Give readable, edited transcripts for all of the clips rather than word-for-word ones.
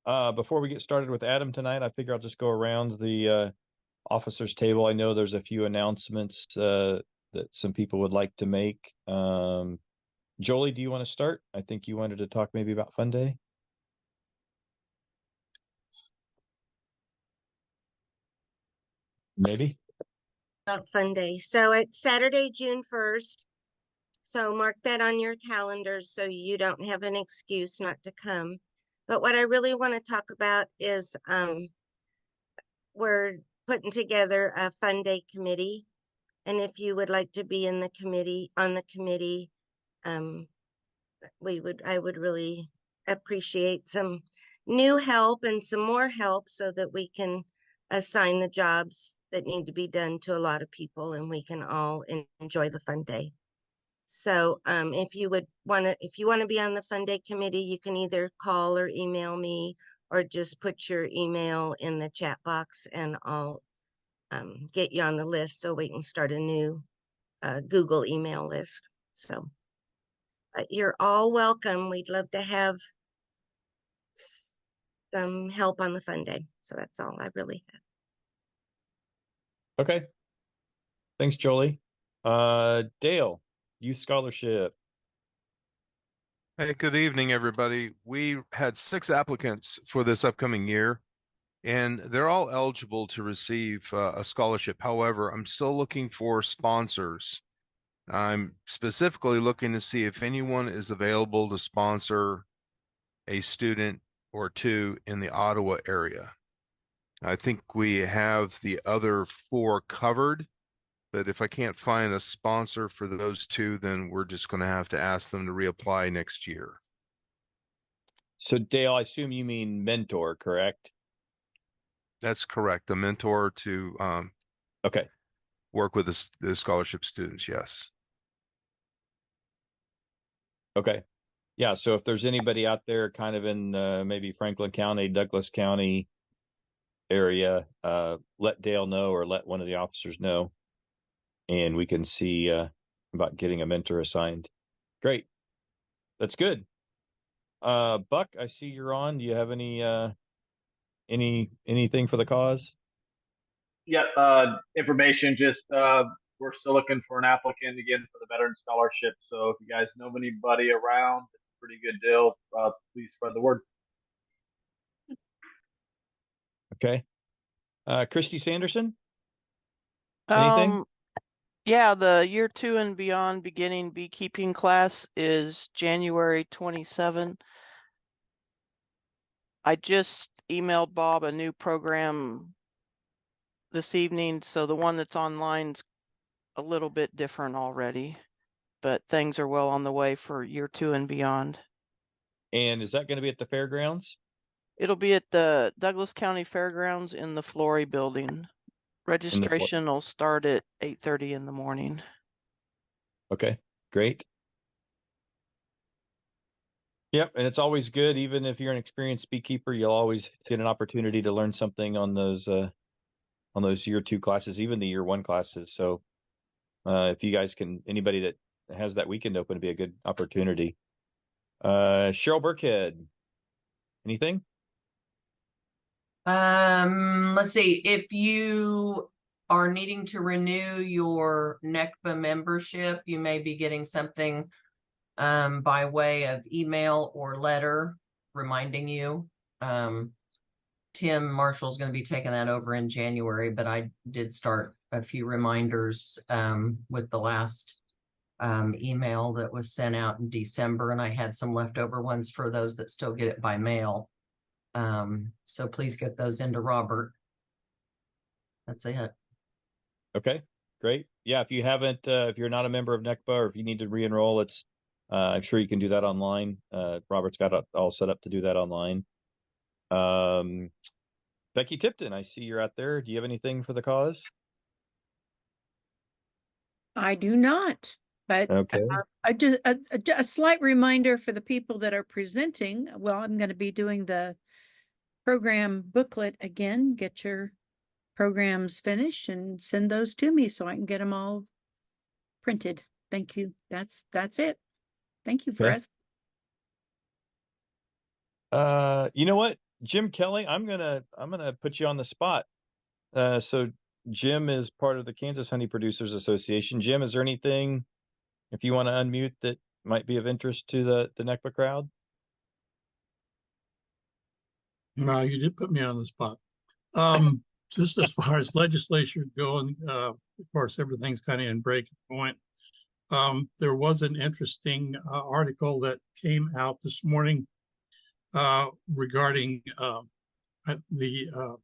Before we get started with Adam tonight, I figure I'll just go around the officers table. I know there's a few announcements that some people would like to make. Jolie, do you want to start? I think you wanted to talk maybe about Fun Day. Maybe. About Fun Day. So it's Saturday, June 1st. So mark that on your calendars so you don't have an excuse not to come. But what I really want to talk about is we're putting together a Fun Day committee. And if you would like to be in the committee, on the committee, I would really appreciate some new help and some more help so that we can assign the jobs that need to be done to a lot of people and we can all enjoy the Fun Day. So if you want to be on the Fun Day committee, you can either call or email me or just put your email in the chat box and I'll get you on the list so we can start a new Google email list. So you're all welcome. We'd love to have some help on the Fun Day. So that's all I really have. Okay. Thanks, Jolie. Dale, Youth Scholarship. Hey, good evening, everybody. We had 6 applicants for this upcoming year, and they're all eligible to receive a scholarship. However, I'm still looking for sponsors. I'm specifically looking to see if anyone is available to sponsor a student or two in the Ottawa area. I think we have the other 4 covered, but if I can't find a sponsor for those 2, then we're just going to have to ask them to reapply next year. So Dale, I assume you mean mentor, correct? That's correct. A mentor to Okay. work with the scholarship students, yes. Okay. Yeah, so if there's anybody out there kind of in maybe Franklin County, Douglas County area, let Dale know or let one of the officers know, and we can see about getting a mentor assigned. Great. That's good. Buck, I see you're on. Do you have anything for the cause? Yep. Information. Just we're still looking for an applicant again for the veteran scholarship. So if you guys know of anybody around, it's a pretty good deal. Please spread the word. Okay. Christy Sanderson. Anything? Yeah, the year 2 and beyond beginning beekeeping class is January 27. I just emailed Bob a new program this evening, so the one that's online's a little bit different already, but things are well on the way for year 2 and beyond. And is that going to be at the fairgrounds? It'll be at the Douglas County Fairgrounds in the Flory building. Registration will start at 8:30 in the morning. Okay, great. Yep, and it's always good, even if you're an experienced beekeeper, you'll always get an opportunity to learn something on those year 2 classes, even the year 1 classes. So if you guys can, anybody that has that weekend open, it'd be a good opportunity. Cheryl Burkhead, anything? Let's see. If you are needing to renew your NEKBA membership, you may be getting something by way of email or letter reminding you. Tim Marshall's going to be taking that over in January, but I did start a few reminders with the last email that was sent out in December, and I had some leftover ones for those that still get it by mail. So please get those into Robert. That's it. Okay, great. Yeah, if you haven't, if you're not a member of NEKBA or if you need to re-enroll, I'm sure you can do that online. Robert's got it all set up to do that online. Becky Tipton, I see you're out there. Do you have anything for the cause? I do not, but okay. Just a slight reminder for the people that are presenting. Well, I'm going to be doing the program booklet again. Get your programs finished and send those to me so I can get them all printed. Thank you. That's it. Thank you for asking. You know what? Jim Kelly, I'm gonna put you on the spot. So Jim is part of the Kansas Honey Producers Association. Jim, is there anything, if you want to unmute, that might be of interest to the NEKBA crowd? No, you did put me on the spot. Just as far as legislature going, of course, everything's kind of in break at the point. There was an interesting article that came out this morning regarding the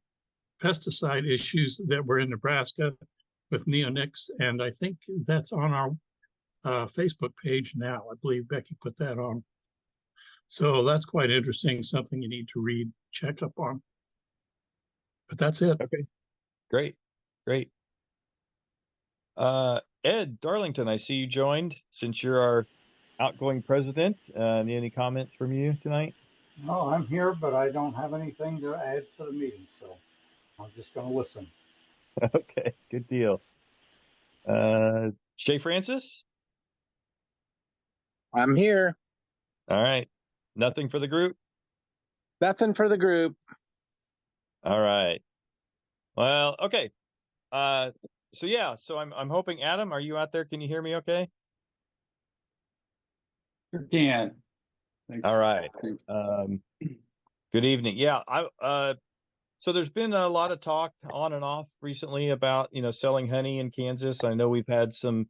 pesticide issues that were in Nebraska with neonics, and I think that's on our Facebook page now. I believe Becky put that on. So that's quite interesting, something you need to read, check up on. But that's it. Okay, great, great. Ed Darlington, I see you joined since you're our outgoing president. Any comments from you tonight? No, I'm here, but I don't have anything to add to the meeting, so I'm just going to listen. Okay, good deal. Shay Francis? I'm here. All right. Nothing for the group? Nothing for the group. All right. Well, okay. So yeah, so I'm hoping, Adam, are you out there? Can you hear me okay? Sure can. Thanks. All right. Good evening. Yeah, so there's been a lot of talk on and off recently about, selling honey in Kansas. I know we've had some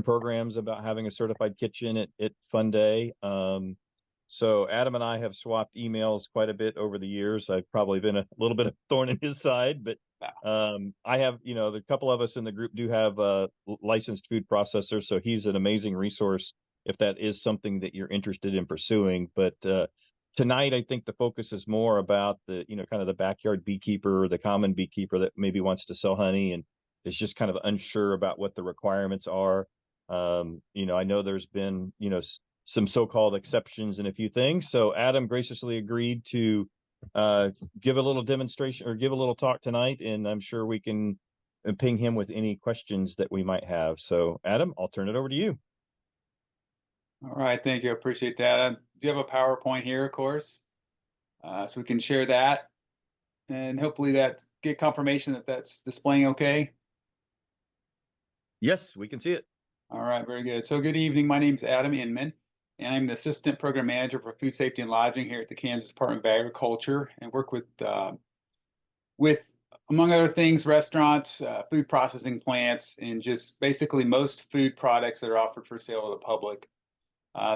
programs about having a certified kitchen at Fun Day. So Adam and I have swapped emails quite a bit over the years. I've probably been a little bit of thorn in his side, but I have, the couple of us in the group do have licensed food processors, so he's an amazing resource if that is something that you're interested in pursuing. But tonight, I think the focus is more about the, kind of the backyard beekeeper, the common beekeeper that maybe wants to sell honey and is just kind of unsure about what the requirements are. I know there's been, some so-called exceptions in a few things. So Adam graciously agreed to give a little demonstration or give a little talk tonight, and I'm sure we can ping him with any questions that we might have. So Adam, I'll turn it over to you. All right, thank you. I appreciate that. Do you have a PowerPoint here, of course? So we can share that and hopefully get confirmation that that's displaying okay. Yes, we can see it. All right, very good. So good evening. My name is Adam Inman, and I'm the Assistant Program Manager for Food Safety and Lodging here at the Kansas Department of Agriculture, and work with among other things, restaurants, food processing plants, and just basically most food products that are offered for sale to the public.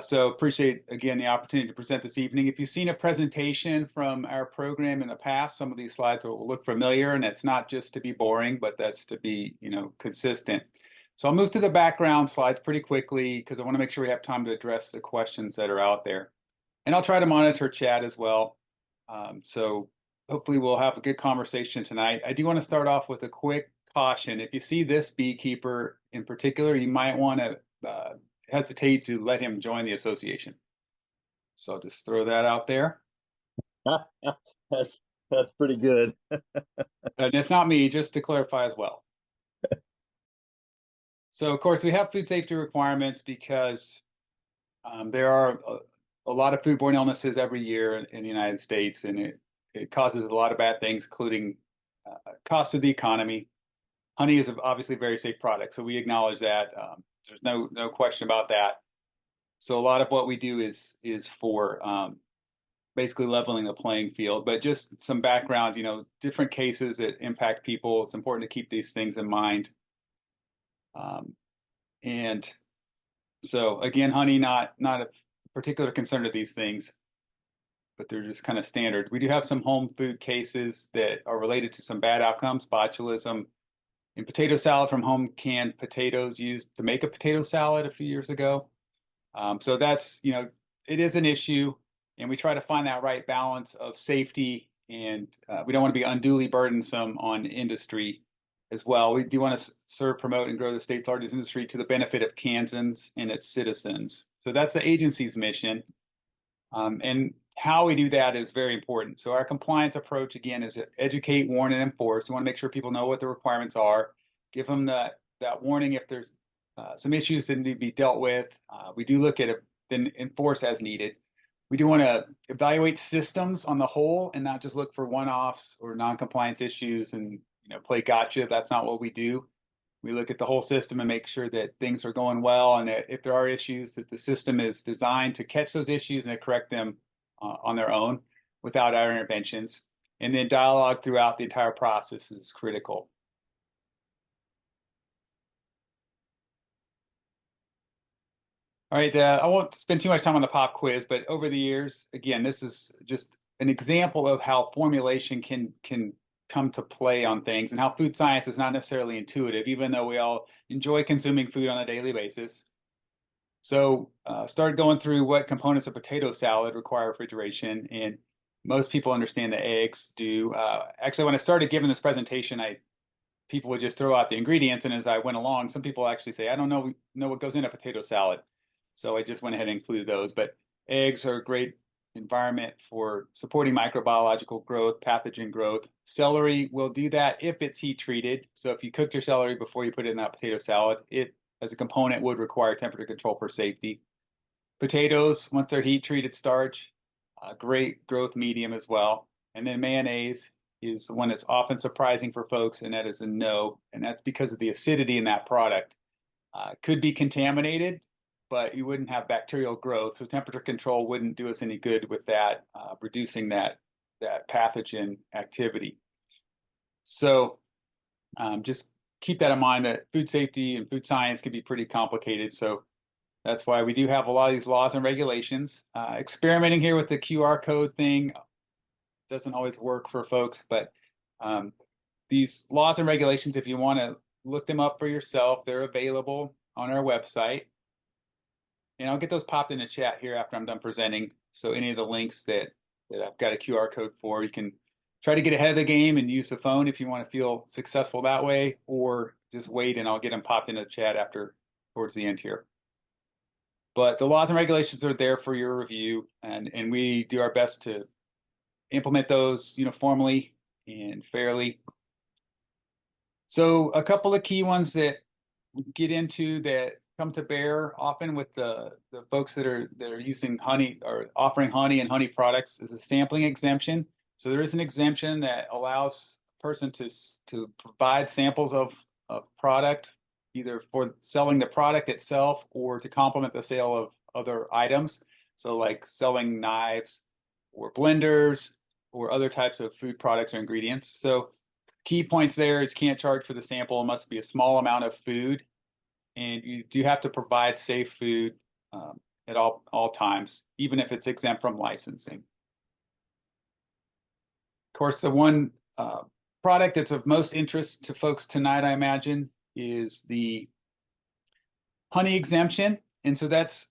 So appreciate, again, the opportunity to present this evening. If you've seen a presentation from our program in the past, some of these slides will look familiar, and it's not just to be boring, but that's to be, consistent. So I'll move to the background slides pretty quickly because I want to make sure we have time to address the questions that are out there. And I'll try to monitor chat as well. So hopefully we'll have a good conversation tonight. I do want to start off with a quick caution. If you see this beekeeper in particular, you might want to hesitate to let him join the association. So I'll just throw that out there. That's pretty good. And it's not me, just to clarify as well. So of course we have food safety requirements because there are a lot of foodborne illnesses every year in the United States, and it causes a lot of bad things, including cost of the economy. Honey is obviously a very safe product, so we acknowledge that. There's no question about that. So a lot of what we do is for basically leveling the playing field. But just some background, different cases that impact people. It's important to keep these things in mind. And so again, honey, not a particular concern to these things, but they're just kind of standard. We do have some home food cases that are related to some bad outcomes, botulism in potato salad from home canned potatoes used to make a potato salad a few years ago. So that's, it is an issue, and we try to find that right balance of safety, and we don't want to be unduly burdensome on industry as well. We do want to serve, promote, and grow the state's largest industry to the benefit of Kansans and its citizens. So that's the agency's mission. And how we do that is very important. So our compliance approach, again, is to educate, warn, and enforce. We want to make sure people know what the requirements are, give them that warning if there's some issues that need to be dealt with. We do look at it, then enforce as needed. We do want to evaluate systems on the whole and not just look for one-offs or non-compliance issues and play gotcha. That's not what we do. We look at the whole system and make sure that things are going well, and that if there are issues, that the system is designed to catch those issues and to correct them on their own without our interventions. And then dialogue throughout the entire process is critical. All right, I won't spend too much time on the pop quiz, but over the years, again, this is just an example of how formulation can come to play on things, and how food science is not necessarily intuitive, even though we all enjoy consuming food on a daily basis. So started going through what components of potato salad require refrigeration, and most people understand the eggs do. Actually, when I started giving this presentation, people would just throw out the ingredients, and as I went along, some people actually say, I don't know what goes in a potato salad. So I just went ahead and included those. But eggs are a great environment for supporting microbiological growth, pathogen growth. Celery will do that if it's heat treated. So if you cooked your celery before you put it in that potato salad, it as a component would require temperature control for safety. Potatoes, once they're heat treated starch, great growth medium as well. And then mayonnaise is the one that's often surprising for folks, and that is a no. And that's because of the acidity in that product. Could be contaminated, but you wouldn't have bacterial growth. So temperature control wouldn't do us any good with that, reducing that pathogen activity. So just keep that in mind, that food safety and food science can be pretty complicated. So that's why we do have a lot of these laws and regulations. Experimenting here with the QR code thing doesn't always work for folks, but these laws and regulations, if you want to look them up for yourself, they're available on our website. And I'll get those popped in the chat here after I'm done presenting. So any of the links that I've got a QR code for, you can try to get ahead of the game and use the phone if you want to feel successful that way, or just wait and I'll get them popped into the chat towards the end here. But the laws and regulations are there for your review, and we do our best to implement those uniformly and fairly. So a couple of key ones that get into that come to bear often with the folks that are using honey or offering honey and honey products is a sampling exemption. So there is an exemption that allows a person to provide samples of product, either for selling the product itself or to complement the sale of other items. So like selling knives or blenders or other types of food products or ingredients. So key points there is can't charge for the sample. It must be a small amount of food. And you do have to provide safe food at all times, even if it's exempt from licensing. Of course, the one product that's of most interest to folks tonight, I imagine, is the honey exemption. And so that's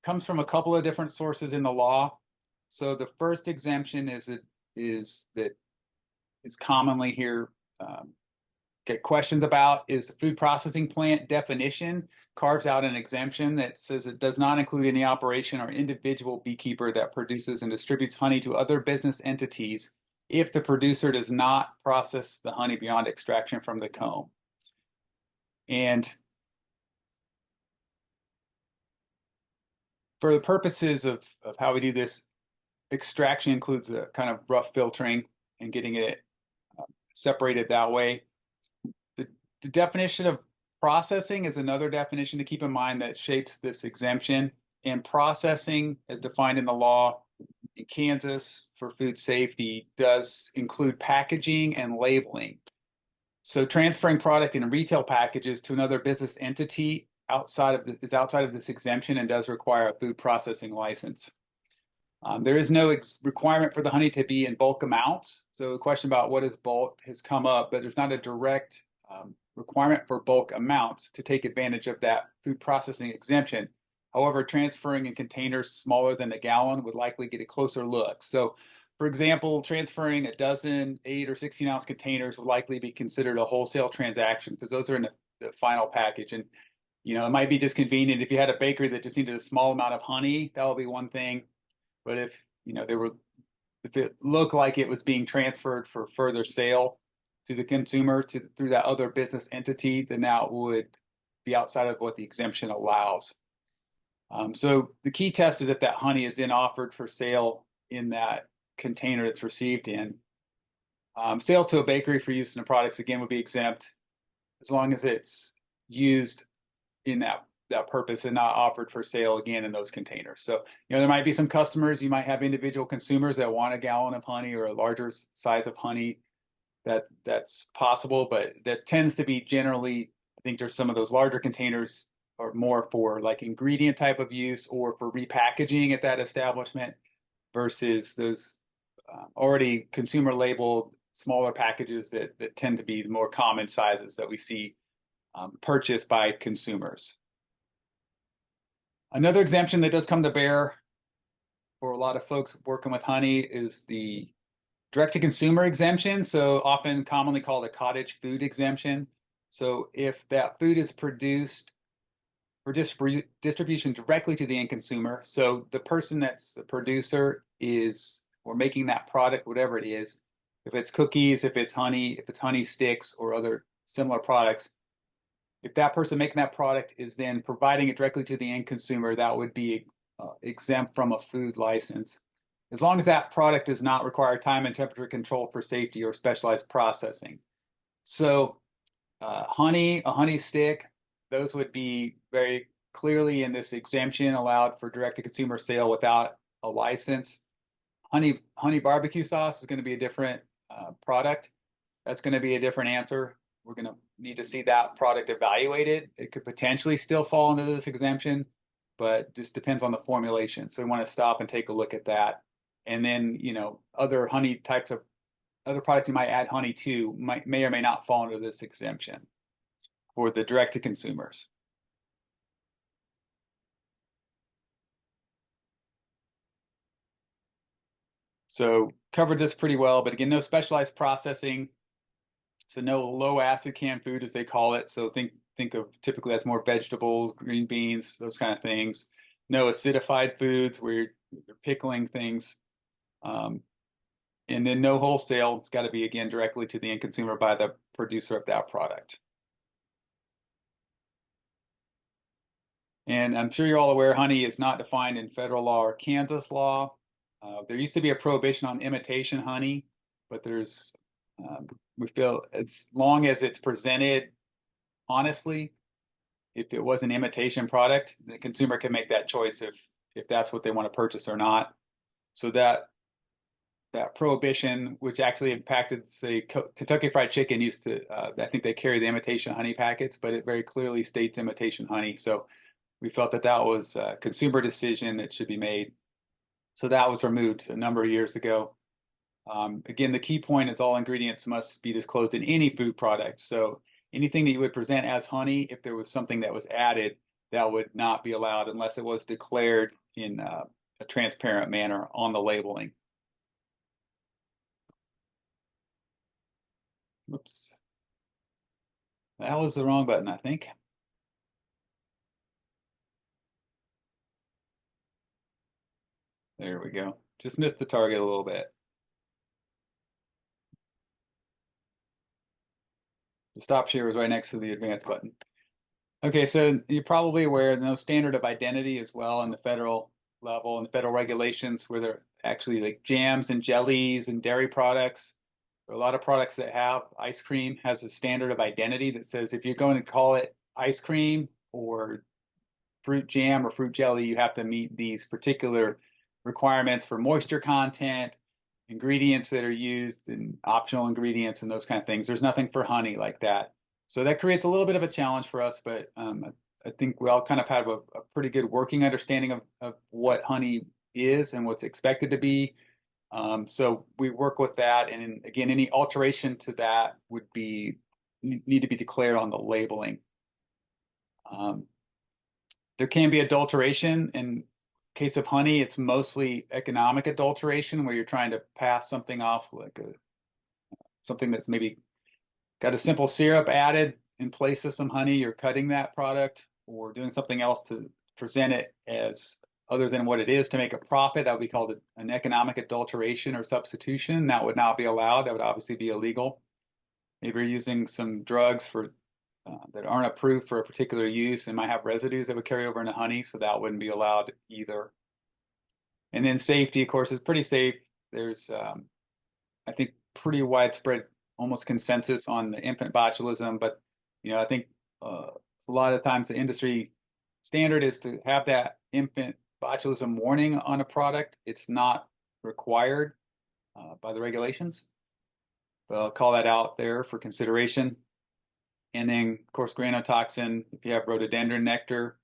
comes from a couple of different sources in the law. So the first exemption that is commonly here get questions about is the food processing plant definition carves out an exemption that says it does not include any operation or individual beekeeper that produces and distributes honey to other business entities if the producer does not process the honey beyond extraction from the comb. And for the purposes of how we do this, extraction includes a kind of rough filtering and getting it separated that way. The definition of processing is another definition to keep in mind that shapes this exemption. And processing, as defined in the law in Kansas for food safety, does include packaging and labeling. So transferring product in retail packages to another business entity outside of this exemption and does require a food processing license. There is no requirement for the honey to be in bulk amounts. So the question about what is bulk has come up, but there's not a direct requirement for bulk amounts to take advantage of that food processing exemption. However, transferring in containers smaller than a gallon would likely get a closer look. So, for example, transferring a dozen 8 or 16 ounce containers would likely be considered a wholesale transaction because those are in the final package. And, it might be just convenient if you had a bakery that just needed a small amount of honey, that would be one thing. But if, if it looked like it was being transferred for further sale to the consumer through that other business entity, then that would be outside of what the exemption allows. So the key test is if that honey is then offered for sale in that container it's received in. Sales to a bakery for use in the products, again, would be exempt as long as it's used in that purpose and not offered for sale again in those containers. So, there might be some customers, you might have individual consumers that want a gallon of honey or a larger size of honey. That's possible, but that tends to be generally, I think there's some of those larger containers are more for like ingredient type of use or for repackaging at that establishment versus those already consumer labeled smaller packages that tend to be the more common sizes that we see purchased by consumers. Another exemption that does come to bear for a lot of folks working with honey is the direct-to-consumer exemption, so often commonly called a cottage food exemption. So if that food is produced for distribution directly to the end consumer, so the person that's the producer is, or making that product, whatever it is, if it's cookies, if it's honey sticks, or other similar products, if that person making that product is then providing it directly to the end consumer, that would be exempt from a food license, as long as that product does not require time and temperature control for safety or specialized processing. So a honey stick, those would be very clearly in this exemption, allowed for direct-to-consumer sale without a license. Honey barbecue sauce is going to be a different product. That's going to be a different answer. We're going to need to see that product evaluated. It could potentially still fall into this exemption, but just depends on the formulation. So we want to stop and take a look at that. And then, other honey types of other products you might add honey to may or may not fall under this exemption for the direct to consumers. So covered this pretty well, but again, no specialized processing. So no low acid canned food, as they call it. So think of typically that's more vegetables, green beans, those kind of things. No acidified foods where you're pickling things. And then no wholesale. It's got to be, again, directly to the end consumer by the producer of that product. And I'm sure you're all aware, honey is not defined in federal law or Kansas law. There used to be a prohibition on imitation honey, but we feel as long as it's presented honestly, if it was an imitation product, the consumer can make that choice if that's what they want to purchase or not. So that prohibition, which actually impacted, say, Kentucky Fried Chicken used to, I think they carry the imitation honey packets, but it very clearly states imitation honey. So we felt that was a consumer decision that should be made. So that was removed a number of years ago. Again, the key point is all ingredients must be disclosed in any food product. So anything that you would present as honey, if there was something that was added, that would not be allowed unless it was declared in a transparent manner on the labeling. Oops. That was the wrong button, I think. There we go. Just missed the target a little bit. The stop share was right next to the advance button. Okay, so you're probably aware no standard of identity as well in the federal level and the federal regulations where they're actually like jams and jellies and dairy products. There are a lot of products that have ice cream has a standard of identity that says if you're going to call it ice cream or fruit jam or fruit jelly, you have to meet these particular requirements for moisture content, ingredients that are used, and optional ingredients and those kind of things. There's nothing for honey like that. So that creates a little bit of a challenge for us, but I think we all kind of have a pretty good working understanding of what honey is and what's expected to be. So we work with that, and again, any alteration to that would need to be declared on the labeling. There can be adulteration. In case of honey, it's mostly economic adulteration, where you're trying to pass something off like something that's maybe got a simple syrup added in place of some honey. You're cutting that product or doing something else to present it as other than what it is to make a profit. That would be called an economic adulteration or substitution. That would not be allowed. That would obviously be illegal. Maybe you're using some drugs for that aren't approved for a particular use and might have residues that would carry over into honey, so that wouldn't be allowed either. And then safety, of course, is pretty safe. There's, I think, pretty widespread, almost consensus on the infant botulism, but I think a lot of times the industry standard is to have that infant botulism warning on a product. It's not required by the regulations, but I'll call that out there for consideration. And then, of course, granotoxin, if you have rhododendron nectar,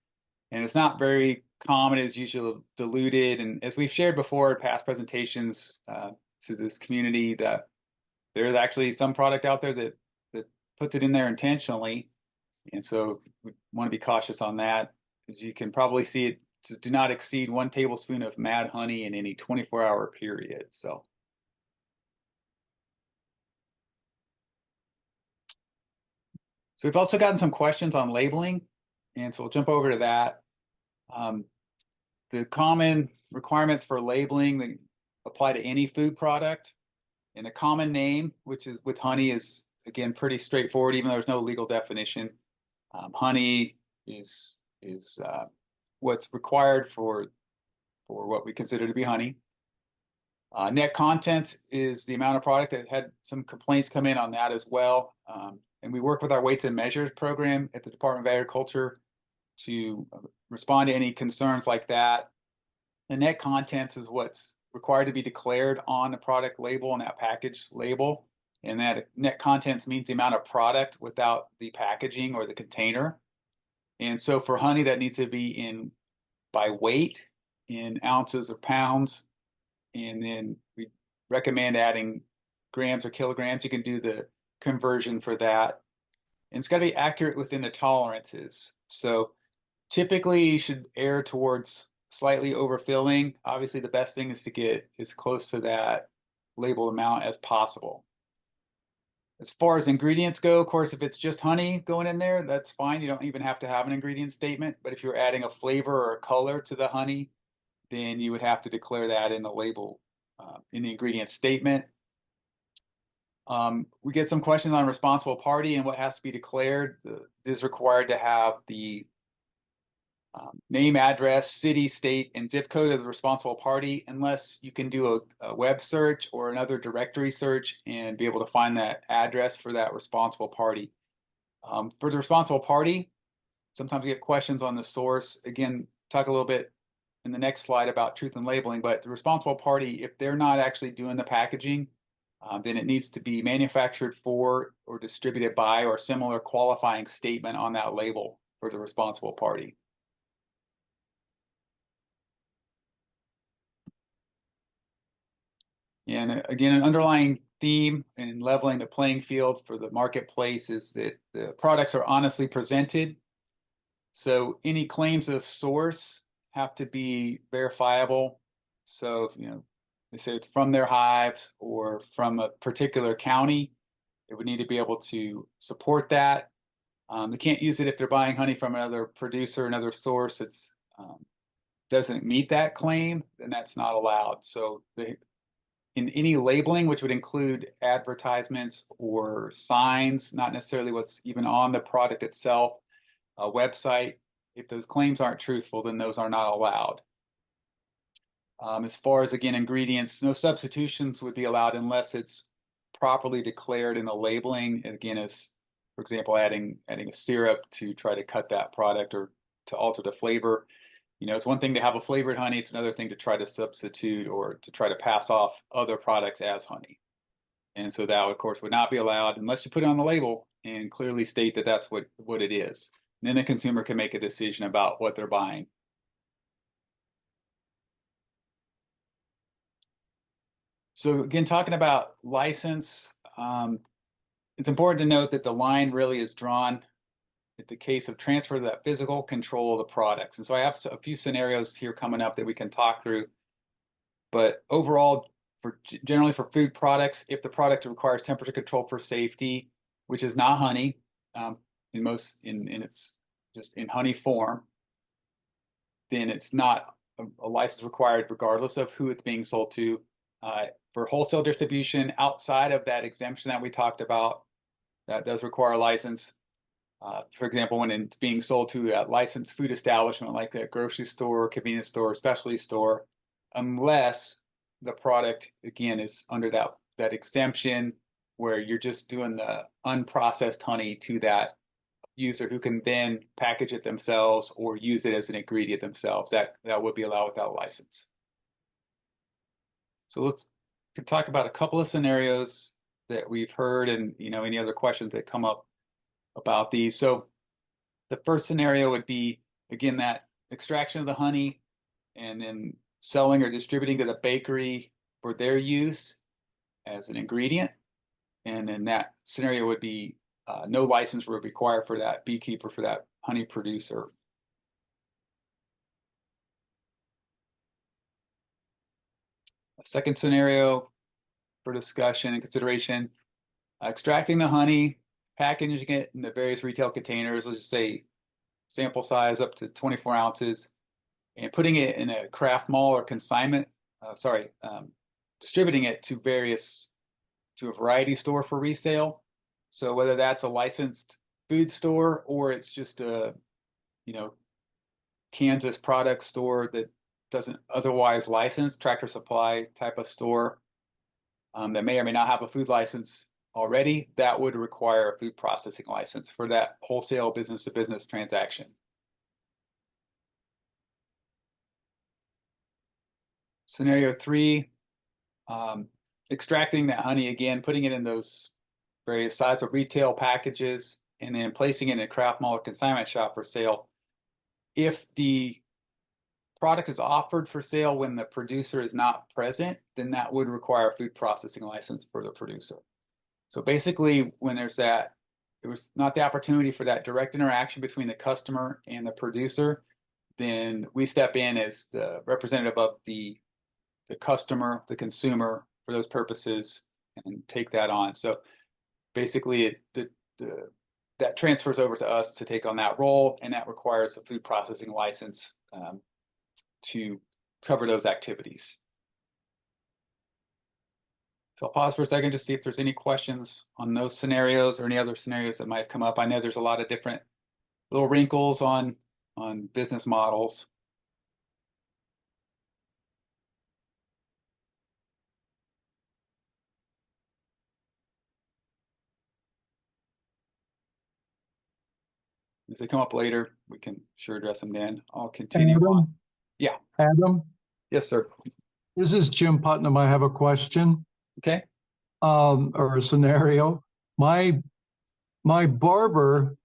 and it's not very common, it's usually diluted. And as we've shared before in past presentations to this community, that there's actually some product out there that puts it in there intentionally. And so we want to be cautious on that, because you can probably see it do not exceed 1 tablespoon of mad honey in any 24-hour period. So we've also gotten some questions on labeling, and so we'll jump over to that. The common requirements for labeling that apply to any food product, and the common name, which is with honey, is again pretty straightforward, even though there's no legal definition. Honey is what's required for what we consider to be honey. Net content is the amount of product. That had some complaints come in on that as well. And we work with our weights and measures program at the Department of Agriculture to respond to any concerns like that. The net contents is what's required to be declared on the product label and that package label. And that net contents means the amount of product without the packaging or the container. And so for honey, that needs to be by weight in ounces or pounds. And then we recommend adding grams or kilograms. You can do the conversion for that. And it's got to be accurate within the tolerances. So typically you should err towards slightly overfilling. Obviously, the best thing is to get as close to that labeled amount as possible. As far as ingredients go, of course, if it's just honey going in there, that's fine. You don't even have to have an ingredient statement. But if you're adding a flavor or a color to the honey, then you would have to declare that in the label, in the ingredient statement. We get some questions on responsible party and what has to be declared. It is required to have the name, address, city, state, and zip code of the responsible party, unless you can do a web search or another directory search and be able to find that address for that responsible party. For the responsible party, sometimes we get questions on the source. Again, talk a little bit in the next slide about truth in labeling, but the responsible party, if they're not actually doing the packaging, then it needs to be manufactured for or distributed by or similar qualifying statement on that label for the responsible party. And again, an underlying theme in leveling the playing field for the marketplace is that the products are honestly presented. So any claims of source have to be verifiable. So, they say it's from their hives or from a particular county, it would need to be able to support that. They can't use it if they're buying honey from another producer, another source. It's doesn't meet that claim, then that's not allowed. So in any labeling, which would include advertisements or signs, not necessarily what's even on the product itself, a website, if those claims aren't truthful, then those are not allowed. As far as, again, ingredients, no substitutions would be allowed unless it's properly declared in the labeling. And again, as, for example, adding a syrup to try to cut that product or to alter the flavor. It's one thing to have a flavored honey. It's another thing to try to substitute or to try to pass off other products as honey. And so that, of course, would not be allowed unless you put it on the label and clearly state that that's what it is. And then the consumer can make a decision about what they're buying. So again, talking about license, it's important to note that the line really is drawn at the case of transfer of that physical control of the products. And so I have a few scenarios here coming up that we can talk through. But overall, generally for food products, if the product requires temperature control for safety, which is not honey, in its just in honey form, then it's not a license required regardless of who it's being sold to. For wholesale distribution outside of that exemption that we talked about, that does require a license. For example, when it's being sold to a licensed food establishment like a grocery store, convenience store, specialty store, unless the product, again, is under that exemption where you're just doing the unprocessed honey to that user who can then package it themselves or use it as an ingredient themselves. That would be allowed without a license. So let's talk about a couple of scenarios that we've heard and any other questions that come up about these. So the first scenario would be, again, that extraction of the honey and then selling or distributing to the bakery for their use as an ingredient. And then that scenario would be no license would require for that beekeeper, for that honey producer. A second scenario for discussion and consideration, extracting the honey, packaging it in the various retail containers, let's just say sample size up to 24 ounces, and putting it in a craft mall or consignment, distributing it to a variety store for resale. So whether that's a licensed food store or it's just a, Kansas product store that doesn't otherwise license, Tractor Supply type of store that may or may not have a food license already, that would require a food processing license for that wholesale business-to-business transaction. Scenario 3, extracting that honey again, putting it in those various sizes of retail packages, and then placing it in a craft mall or consignment shop for sale. If the product is offered for sale when the producer is not present, then that would require a food processing license for the producer. So basically, when there was not the opportunity for that direct interaction between the customer and the producer, then we step in as the representative of the customer, the consumer, for those purposes, and take that on. So basically, that transfers over to us to take on that role, and that requires a food processing license to cover those activities. So I'll pause for a second to see if there's any questions on those scenarios or any other scenarios that might have come up. I know there's a lot of different little wrinkles on business models. As they come up later, we can sure address them then. I'll continue on. Yeah. Adam? Yes, sir. This is Jim Putnam. I have a question. Okay. Or a scenario. My barber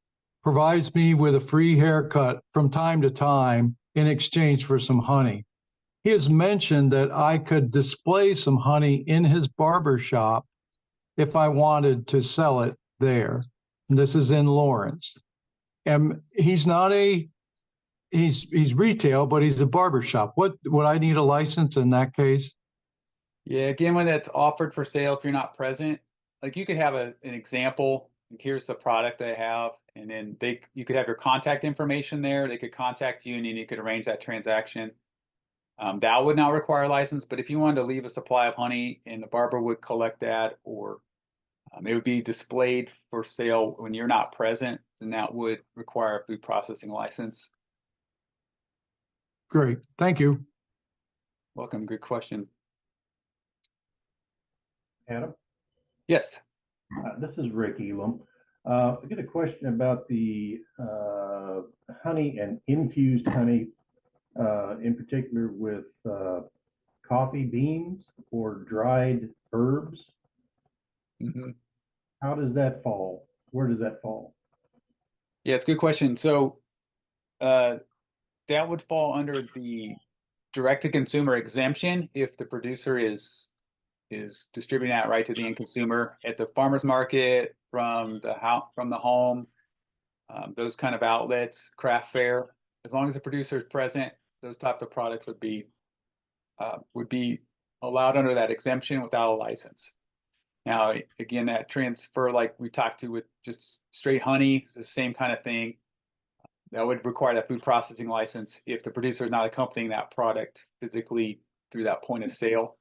provides me with a free haircut from time to time in exchange for some honey. He has mentioned that I could display some honey in his barber shop if I wanted to sell it there. And this is in Lawrence. And he's retail, but he's a barber shop. Would I need a license in that case? Yeah, again, when it's offered for sale, if you're not present, like you could have an example, like here's the product they have, and then you could have your contact information there. They could contact you, and then you could arrange that transaction. That would not require a license, but if you wanted to leave a supply of honey and the barber would collect that, or it would be displayed for sale when you're not present, then that would require a food processing license. Great. Thank you. Welcome. Good question. Adam? Yes. This is Rick Elam. I get a question about the honey and infused honey, in particular with coffee beans or dried herbs. Mm-hmm. How does that fall? Where does that fall? Yeah, it's a good question. So that would fall under the direct-to-consumer exemption if the producer is distributing that right to the end consumer at the farmer's market, from the home, those kind of outlets, craft fair. As long as the producer is present, those types of products would be allowed under that exemption without a license. Now, again, that transfer, like we talked to with just straight honey, the same kind of thing. That would require that food processing license if the producer is not accompanying that product physically through that point of sale.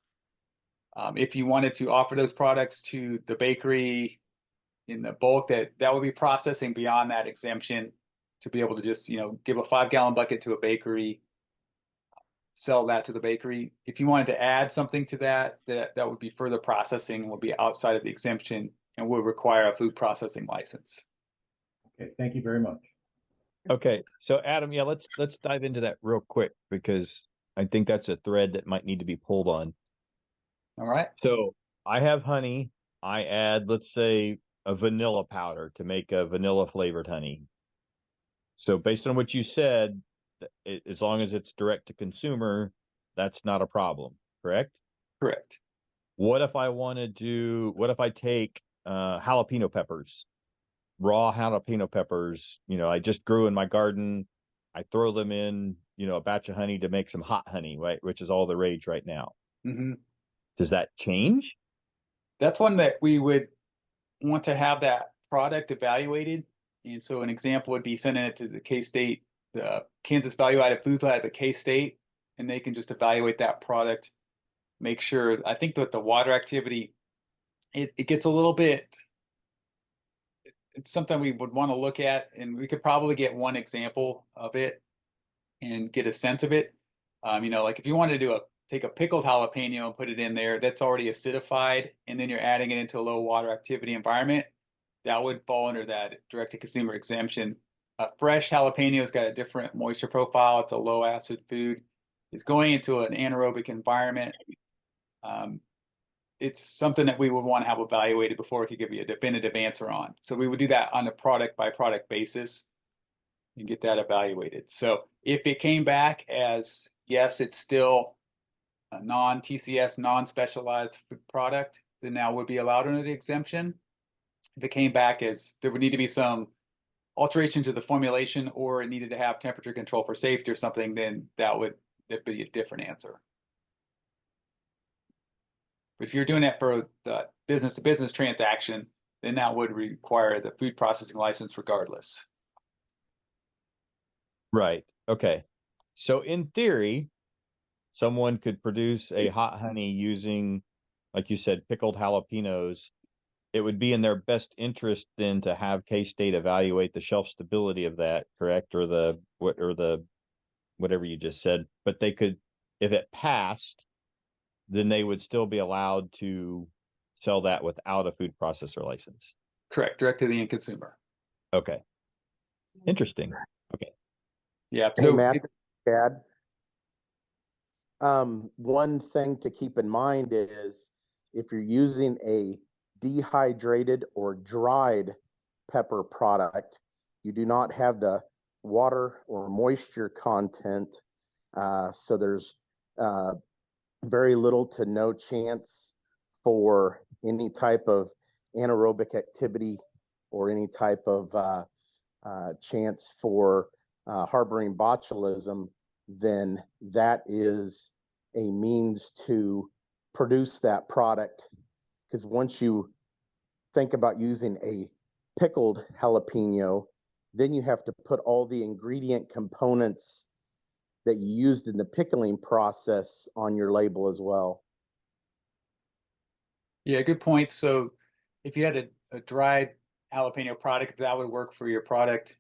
If you wanted to offer those products to the bakery, in the bulk, that would be processing beyond that exemption to be able to just, give a 5-gallon bucket to a bakery, sell that to the bakery. If you wanted to add something to that would be further processing, would be outside of the exemption and would require a food processing license. Okay, thank you very much. Okay, so Adam, yeah, let's dive into that real quick because I think that's a thread that might need to be pulled on. All right. So I have honey. I add, let's say, a vanilla powder to make a vanilla flavored honey. So based on what you said, as long as it's direct to consumer, that's not a problem, correct? Correct. What if I take jalapeno peppers, raw jalapeno peppers, I just grew in my garden. I throw them in, a batch of honey to make some hot honey, right? Which is all the rage right now. Mm-hmm. Does that change? That's one that we would want to have that product evaluated. And so an example would be sending it to the K-State, the Kansas Value Added Foods Lab at K-State, and they can just evaluate that product, make sure. I think that the water activity, it gets a little bit, it's something we would want to look at, and we could probably get one example of it and get a sense of it. Like if you wanted to take a pickled jalapeno and put it in there, that's already acidified, and then you're adding it into a low water activity environment, that would fall under that direct-to-consumer exemption. A fresh jalapeno has got a different moisture profile. It's a low-acid food. It's going into an anaerobic environment. It's something that we would want to have evaluated before we could give you a definitive answer on. So we would do that on a product-by-product basis and get that evaluated. So if it came back as, yes, it's still a non-TCS, non-specialized product, then that would be allowed under the exemption. If it came back as there would need to be some alteration to the formulation or it needed to have temperature control for safety or something, then that'd be a different answer. But if you're doing that for the business-to-business transaction, then that would require the food processing license regardless. Right. Okay. So in theory, someone could produce a hot honey using, like you said, pickled jalapenos. It would be in their best interest then to have K-State evaluate the shelf stability of that, correct? Or the whatever you just said. But they could, if it passed, then they would still be allowed to sell that without a food processor license. Correct. Direct to the end consumer. Okay. Interesting. Okay. Yeah. Hey, So Matt, Chad. One thing to keep in mind is if you're using a dehydrated or dried pepper product, you do not have the water or moisture content. So there's very little to no chance for any type of anaerobic activity or any type of chance for harboring botulism, then that is a means to produce that product. Because once you think about using a pickled jalapeno, then you have to put all the ingredient components that you used in the pickling process on your label as well. Yeah, good point. So if you had a dried jalapeno product, that would work for your product.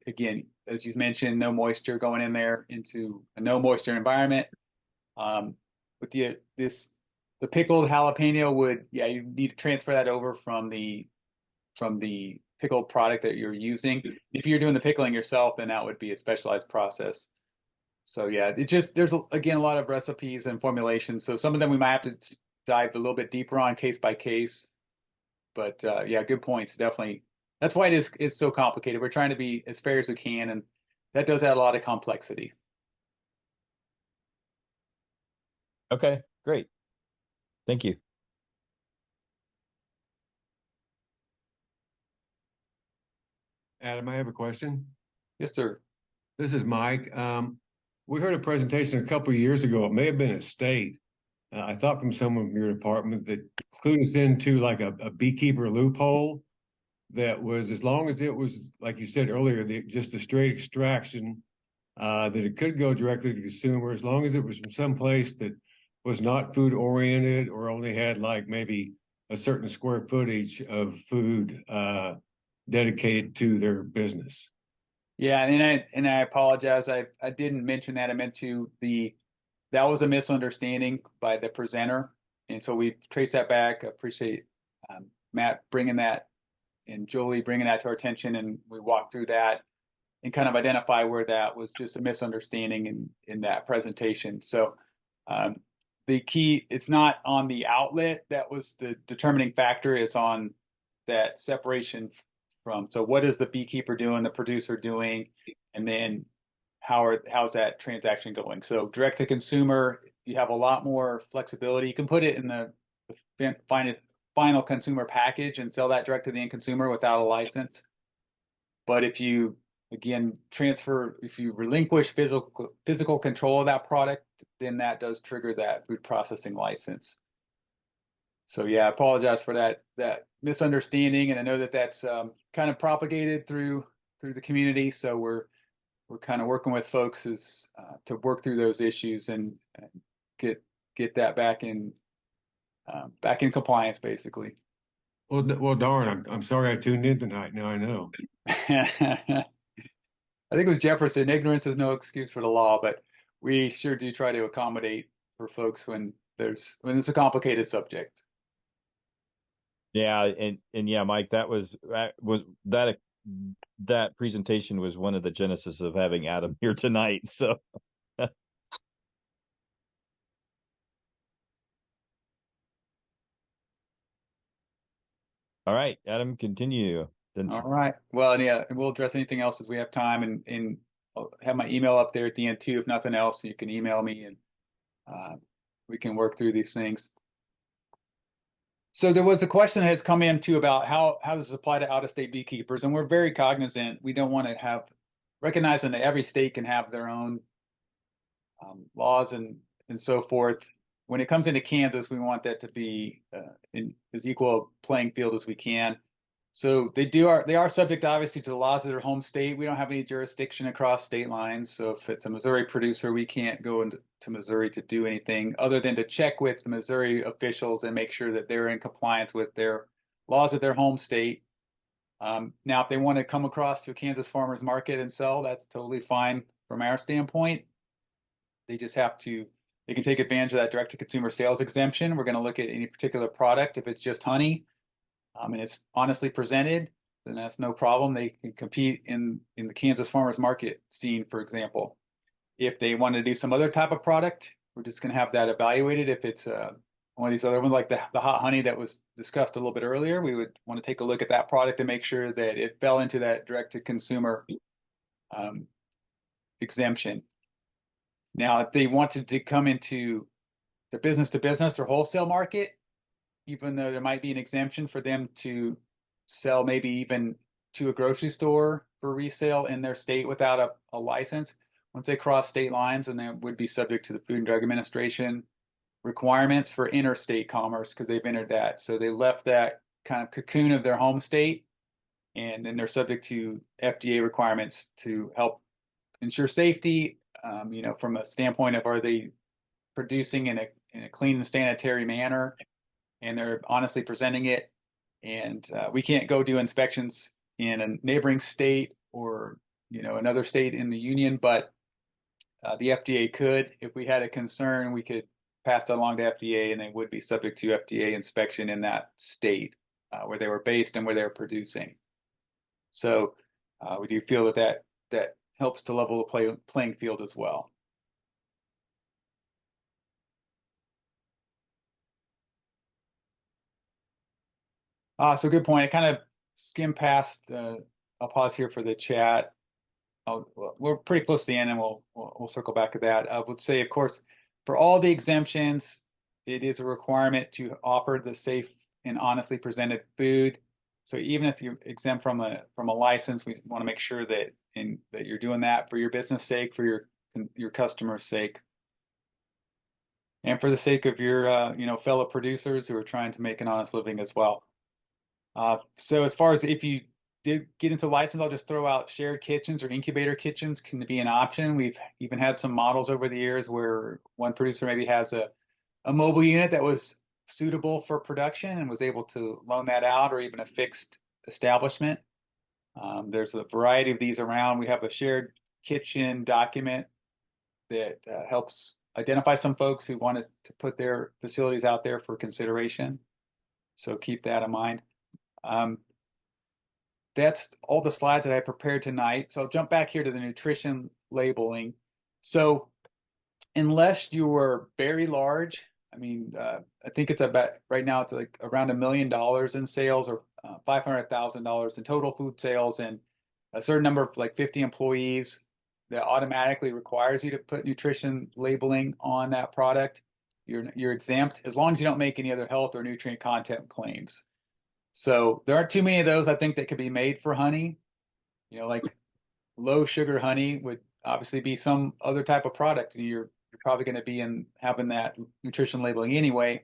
Again, as you mentioned, no moisture going in there into a no moisture environment. With the pickled jalapeno would, you need to transfer that over from the pickled product that you're using. If you're doing the pickling yourself, then that would be a specialized process. So yeah, there's again a lot of recipes and formulations. So some of them we might have to dive a little bit deeper on case by case. But yeah, good points. Definitely. That's why it's so complicated. We're trying to be as fair as we can, and that does add a lot of complexity. Okay, great. Thank you. Adam, I have a question. Yes, sir. This is Mike. We heard a presentation a couple of years ago. It may have been at State. I thought from someone from your department that clued us into like a beekeeper loophole that was, as long as it was, like you said earlier, just a straight extraction, that it could go directly to consumer, as long as it was from some place that was not food oriented or only had like maybe a certain square footage of food dedicated to their business. Yeah, and I apologize. I didn't mention that. I meant to that was a misunderstanding by the presenter, and so we traced that back. I appreciate Matt bringing that and Jolie bringing that to our attention, and we walked through that and kind of identify where that was just a misunderstanding in that presentation. So the key, it's not on the outlet that was the determining factor. It's on that separation from, so what is the beekeeper doing, the producer doing, and then how's that transaction going? So direct to consumer, you have a lot more flexibility. You can put it in the final consumer package and sell that direct to the end consumer without a license. But if you, again, if you relinquish physical control of that product, then that does trigger that food processing license. So yeah, I apologize for that misunderstanding, and I know that that's kind of propagated through the community. So we're kind of working with folks to work through those issues and get that back in compliance, basically. Well, darn, I'm sorry I tuned in tonight. Now I know. I think it was Jefferson. Ignorance is no excuse for the law, but we sure do try to accommodate for folks when it's a complicated subject. Yeah, and yeah, Mike, that presentation was one of the genesis of having Adam here tonight. So all right, Adam, continue. All right. Well, yeah, we'll address anything else as we have time, and I'll have my email up there at the end too. If nothing else, you can email me, and we can work through these things. So there was a question that has come in too about how does this apply to out-of-state beekeepers, and we're very cognizant. We don't want to recognizing that every state can have their own laws and so forth. When it comes into Kansas, we want that to be in as equal a playing field as we can. So they are subject obviously to the laws of their home state. We don't have any jurisdiction across state lines. So if it's a Missouri producer, we can't go into Missouri to do anything other than to check with the Missouri officials and make sure that they're in compliance with their laws of their home state. Now, if they want to come across to a Kansas farmers market and sell, that's totally fine from our standpoint. They just they can take advantage of that direct to consumer sales exemption. We're going to look at any particular product. If it's just honey, and it's honestly presented, then that's no problem. They can compete in the Kansas farmers market scene, for example. If they want to do some other type of product, we're just going to have that evaluated. If it's one of these other ones, like the hot honey that was discussed a little bit earlier, we would want to take a look at that product and make sure that it fell into that direct to consumer exemption. Now, if they wanted to come into the business to business or wholesale market, even though there might be an exemption for them to sell maybe even to a grocery store for resale in their state without a license, once they cross state lines, and they would be subject to the Food and Drug Administration requirements for interstate commerce because they've entered that. So they left that kind of cocoon of their home state, and then they're subject to FDA requirements to help ensure safety, from a standpoint of are they producing in a clean and sanitary manner, and they're honestly presenting it. And we can't go do inspections in a neighboring state or another state in the union, but the FDA could. If we had a concern, we could pass that along to FDA, and they would be subject to FDA inspection in that state where they were based and where they were producing. So we do feel that helps to level the playing field as well. So good point. I kind of skimmed past. I'll pause here for the chat. We're pretty close to the end, and we'll circle back to that. I would say, of course, for all the exemptions, it is a requirement to offer the safe and honestly presented food. So even if you're exempt from a license, we want to make sure that you're doing that for your business sake, for your customer's sake, and for the sake of your fellow producers who are trying to make an honest living as well. So as far as if you did get into license, I'll just throw out shared kitchens or incubator kitchens can be an option. We've even had some models over the years where one producer maybe has a mobile unit that was suitable for production and was able to loan that out, or even a fixed establishment. There's a variety of these around. We have a shared kitchen document that helps identify some folks who want to put their facilities out there for consideration. So keep that in mind. That's all the slides that I prepared tonight. So I'll jump back here to the nutrition labeling. So unless you were very large, I mean, I think it's about right now it's like around $1 million in sales, or $500,000 in total food sales, and a certain number of like 50 employees, that automatically requires you to put nutrition labeling on that product. You're exempt as long as you don't make any other health or nutrient content claims. So there aren't too many of those, I think, that could be made for honey. Like low sugar honey would obviously be some other type of product. You're probably going to be having that nutrition labeling anyway.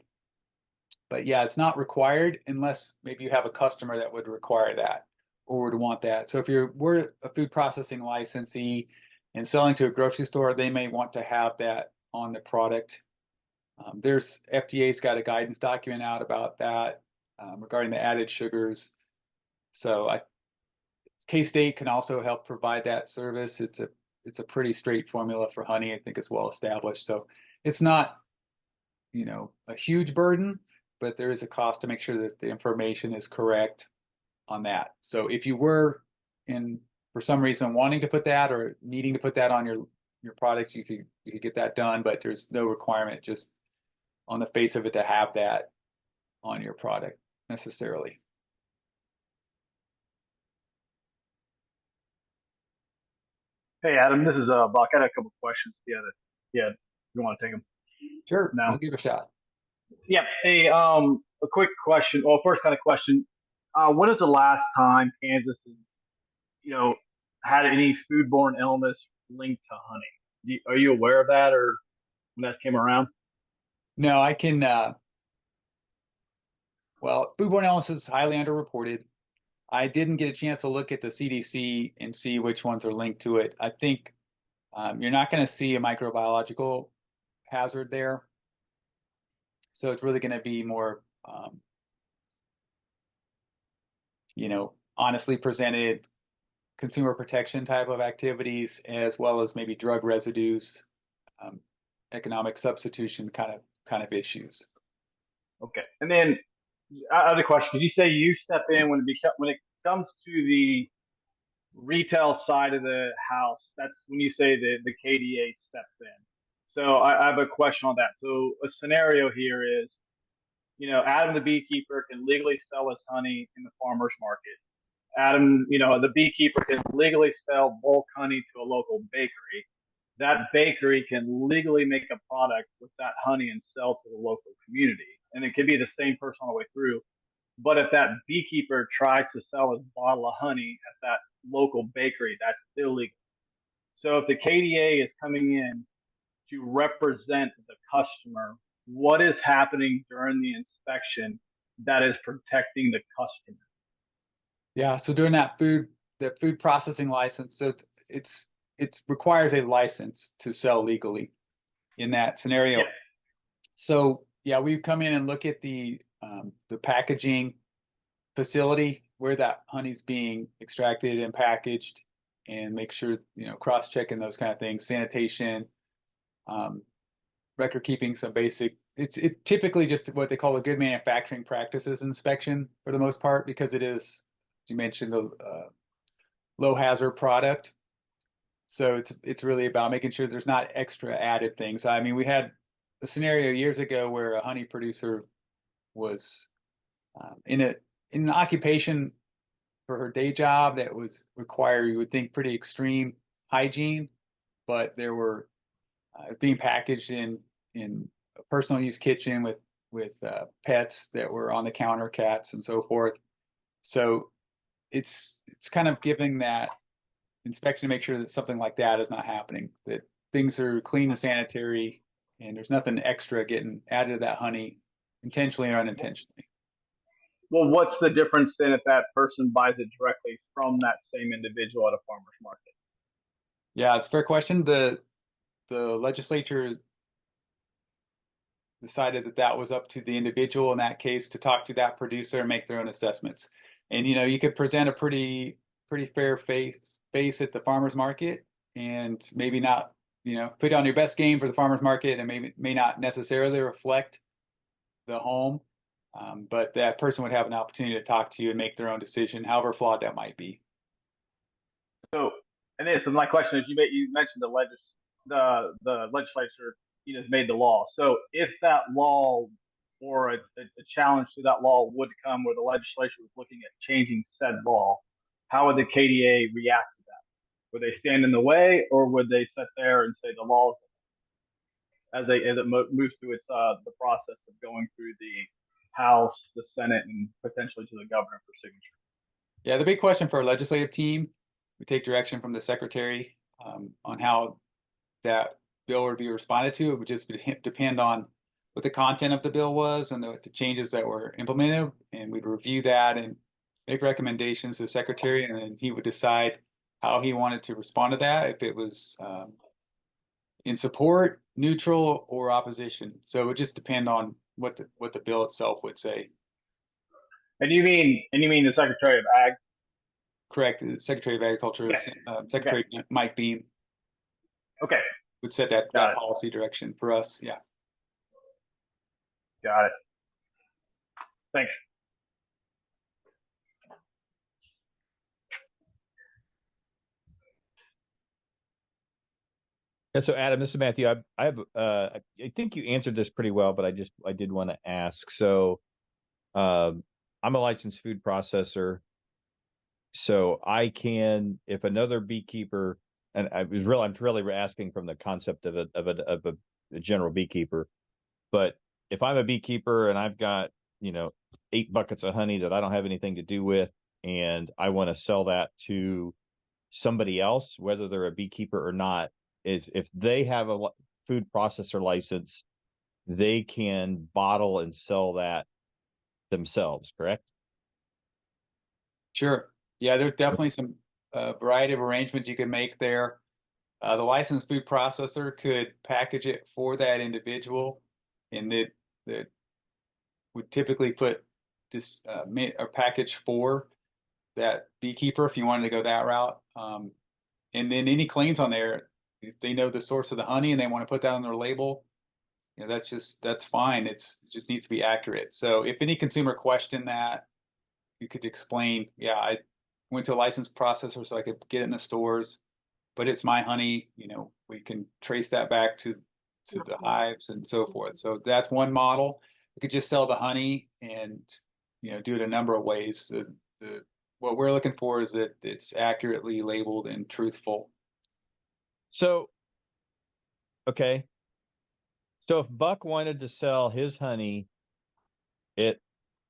But yeah, it's not required unless maybe you have a customer that would require that or would want that. So if we're a food processing licensee and selling to a grocery store, they may want to have that on the product. There's FDA's got a guidance document out about that regarding the added sugars. So K-State can also help provide that service. It's a pretty straight formula for honey. I think it's well established. So it's not, a huge burden, but there is a cost to make sure that the information is correct on that. So if you were for some reason wanting to put that or needing to put that on your products, you could get that done, but there's no requirement just on the face of it to have that on your product necessarily. Hey, Adam, this is Buck. I had a couple questions. Yeah, you want to take them? Sure. Now, I'll give it a shot. Yeah. Hey, a quick question. Well, first kind of question. When is the last time Kansas has, had any foodborne illness linked to honey? Are you aware of that, or when that came around? No, I can. Well, foodborne illness is highly underreported. I didn't get a chance to look at the CDC and see which ones are linked to it. I think you're not going to see a microbiological hazard there. So it's really going to be more, honestly presented consumer protection type of activities, as well as maybe drug residues, economic substitution kind of issues. Okay. And then other question, could you say you step in when it comes to the retail side of the house? That's when you say the KDA steps in. So I have a question on that. So a scenario here is, Adam the beekeeper can legally sell his honey in the farmer's market. Adam, the beekeeper can legally sell bulk honey to a local bakery. That bakery can legally make a product with that honey and sell to the local community. And it could be the same person all the way through. But if that beekeeper tries to sell his bottle of honey at that local bakery, that's illegal. So if the KDA is coming in to represent the customer, what is happening during the inspection that is protecting the customer? Yeah, so during the food processing license, so it requires a license to sell legally in that scenario. Yes. So yeah, we come in and look at the packaging facility where that honey's being extracted and packaged, and make sure, cross-checking those kind of things, sanitation, record keeping, some basic. It's typically just what they call a good manufacturing practices inspection for the most part, because it is, as you mentioned, a low hazard product. So it's really about making sure there's not extra added things. I mean, we had a scenario years ago where a honey producer was in an occupation for her day job that was require, you would think, pretty extreme hygiene, but there were being packaged in a personal use kitchen with pets that were on the counter, cats and so forth. So it's kind of giving that inspection to make sure that something like that is not happening, that things are clean and sanitary, and there's nothing extra getting added to that honey intentionally or unintentionally. Well, what's the difference then if that person buys it directly from that same individual at a farmer's market? Yeah, it's a fair question. The legislature, decided that that was up to the individual in that case to talk to that producer and make their own assessments. And you could present a pretty fair face at the farmers market, and maybe not put on your best game for the farmers market, and may not necessarily reflect the home, but that person would have an opportunity to talk to you and make their own decision, however flawed that might be. So, and then so my question is, you mentioned the legislature has made the law. So if that law or a challenge to that law would come where the legislature was looking at changing said law, how would the KDA react to that? Would they stand in the way, or would they sit there and say the law, as it moves through its the process of going through the House, the Senate, and potentially to the governor for signature? Yeah, the big question for our legislative team, we take direction from the secretary on how that bill would be responded to. It would just depend on what the content of the bill was and the changes that were implemented, and we'd review that and make recommendations to the secretary, and then he would decide how he wanted to respond to that, if it was in support, neutral, or opposition. So it would just depend on what the bill itself would say. And you mean the Secretary of Ag? Correct. The Secretary of Agriculture, okay. Secretary Mike Beam. Okay. Would set that policy direction for us. Yeah. Got it. Thanks. Yeah, so Adam, this is Matthew. I think you answered this pretty well, but I did want to ask. So, I'm a licensed food processor, so I can, if another beekeeper, and I'm really asking from the concept of a general beekeeper, but if I'm a beekeeper and I've got 8 buckets of honey that I don't have anything to do with, and I want to sell that to somebody else, whether they're a beekeeper or not, if they have a food processor license, they can bottle and sell that themselves, correct? Sure. Yeah, there's definitely some variety of arrangements you can make there. The licensed food processor could package it for that individual, and it would typically put this a package for that beekeeper if you wanted to go that route. And then any claims on there, if they know the source of the honey and they want to put that on their label, that's fine. It just needs to be accurate. So if any consumer questioned that, you could explain, yeah, I went to a licensed processor so I could get it in the stores, but it's my honey. We can trace that back to the hives and so forth. So that's one model. We could just sell the honey and do it a number of ways. What we're looking for is that it's accurately labeled and truthful. So, okay. So if Buck wanted to sell his honey at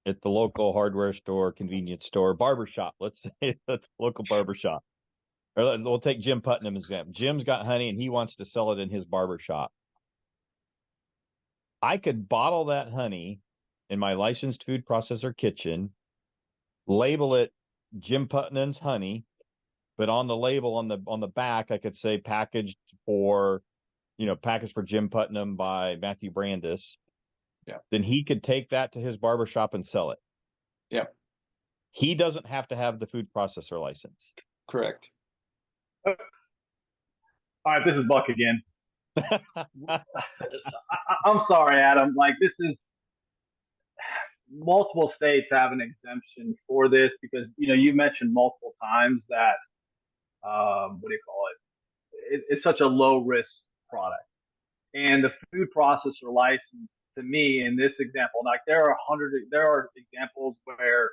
the local hardware store, convenience store, barbershop, let's say that's local barbershop. Or we'll take Jim Putnam as example. Jim's got honey and he wants to sell it in his barbershop. I could bottle that honey in my licensed food processor kitchen, label it Jim Putnam's honey, but on the label on the back I could say packaged for Jim Putnam by Matthew Brandis. Yeah. Then he could take that to his barbershop and sell it. Yeah. He doesn't have to have the food processor license. Correct. All right, this is Buck again. I'm sorry, Adam. This is multiple states have an exemption for this because you mentioned multiple times that what do you call it? It's such a low risk product, and the food processor license to me in this example, there are examples where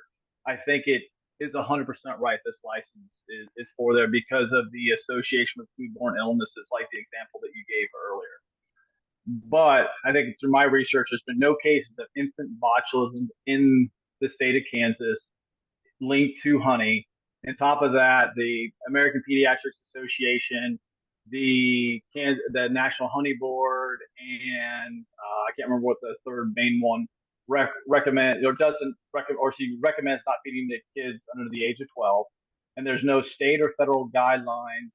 I think it is 100% right. This license is for there because of the association with foodborne illnesses, like the example that you gave earlier. But I think through my research, there's been no cases of infant botulism in the state of Kansas linked to honey. On top of that, the American Pediatrics Association, the National Honey Board, and I can't remember what the third main one recommends she recommends not feeding the kids under the age of 12. And there's no state or federal guidelines,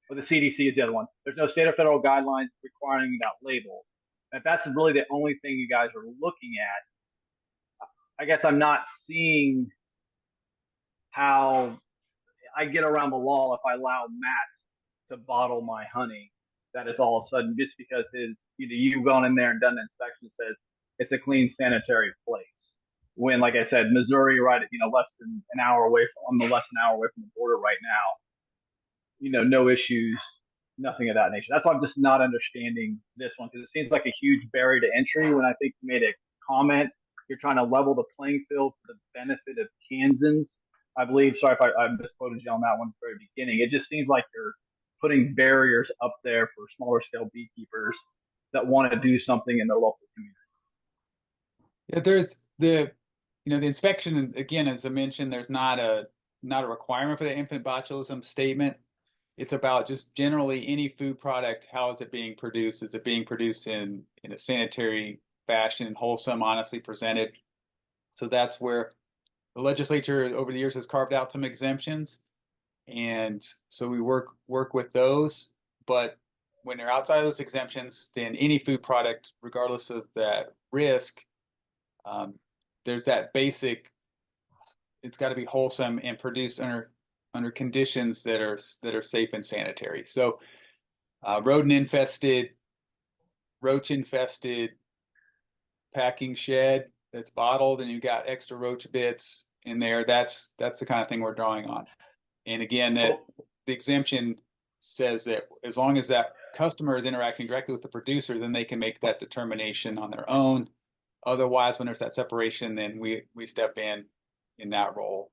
or the CDC is the other one. There's no state or federal guidelines requiring that label. If that's really the only thing you guys are looking at, I guess I'm not seeing how I get around the law if I allow Matt to bottle my honey. That is all of a sudden just because either you've gone in there and done the inspection says it's a clean sanitary place. When, like I said, Missouri, right, less than an hour away from, I'm less than an hour away from the border right now. No issues, nothing of that nature. That's why I'm just not understanding this one, because it seems like a huge barrier to entry. When I think you made a comment, you're trying to level the playing field for the benefit of Kansans. I believe, sorry if I misquoted you on that one at the very beginning. It just seems like you're putting barriers up there for smaller scale beekeepers that want to do something in their local community. Yeah, there's the inspection, again, as I mentioned, there's not a requirement for the infant botulism statement. It's about just generally any food product, how is it being produced? Is it being produced in a sanitary fashion, wholesome, honestly presented? So that's where the legislature over the years has carved out some exemptions. And so we work with those. But when they're outside of those exemptions, then any food product, regardless of that risk, there's that basic, it's got to be wholesome and produced under conditions that are safe and sanitary. So rodent infested, roach infested packing shed that's bottled and you got extra roach bits in there, that's the kind of thing we're drawing on. And again, that the exemption says that as long as that customer is interacting directly with the producer, then they can make that determination on their own. Otherwise, when there's that separation, then we step in that role.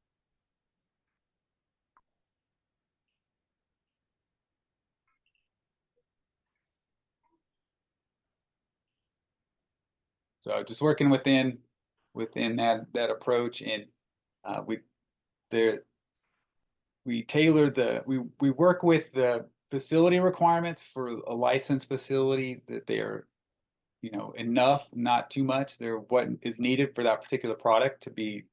So just working within that approach, and we work with the facility requirements for a licensed facility, that they are enough, not too much. They're what is needed for that particular product to be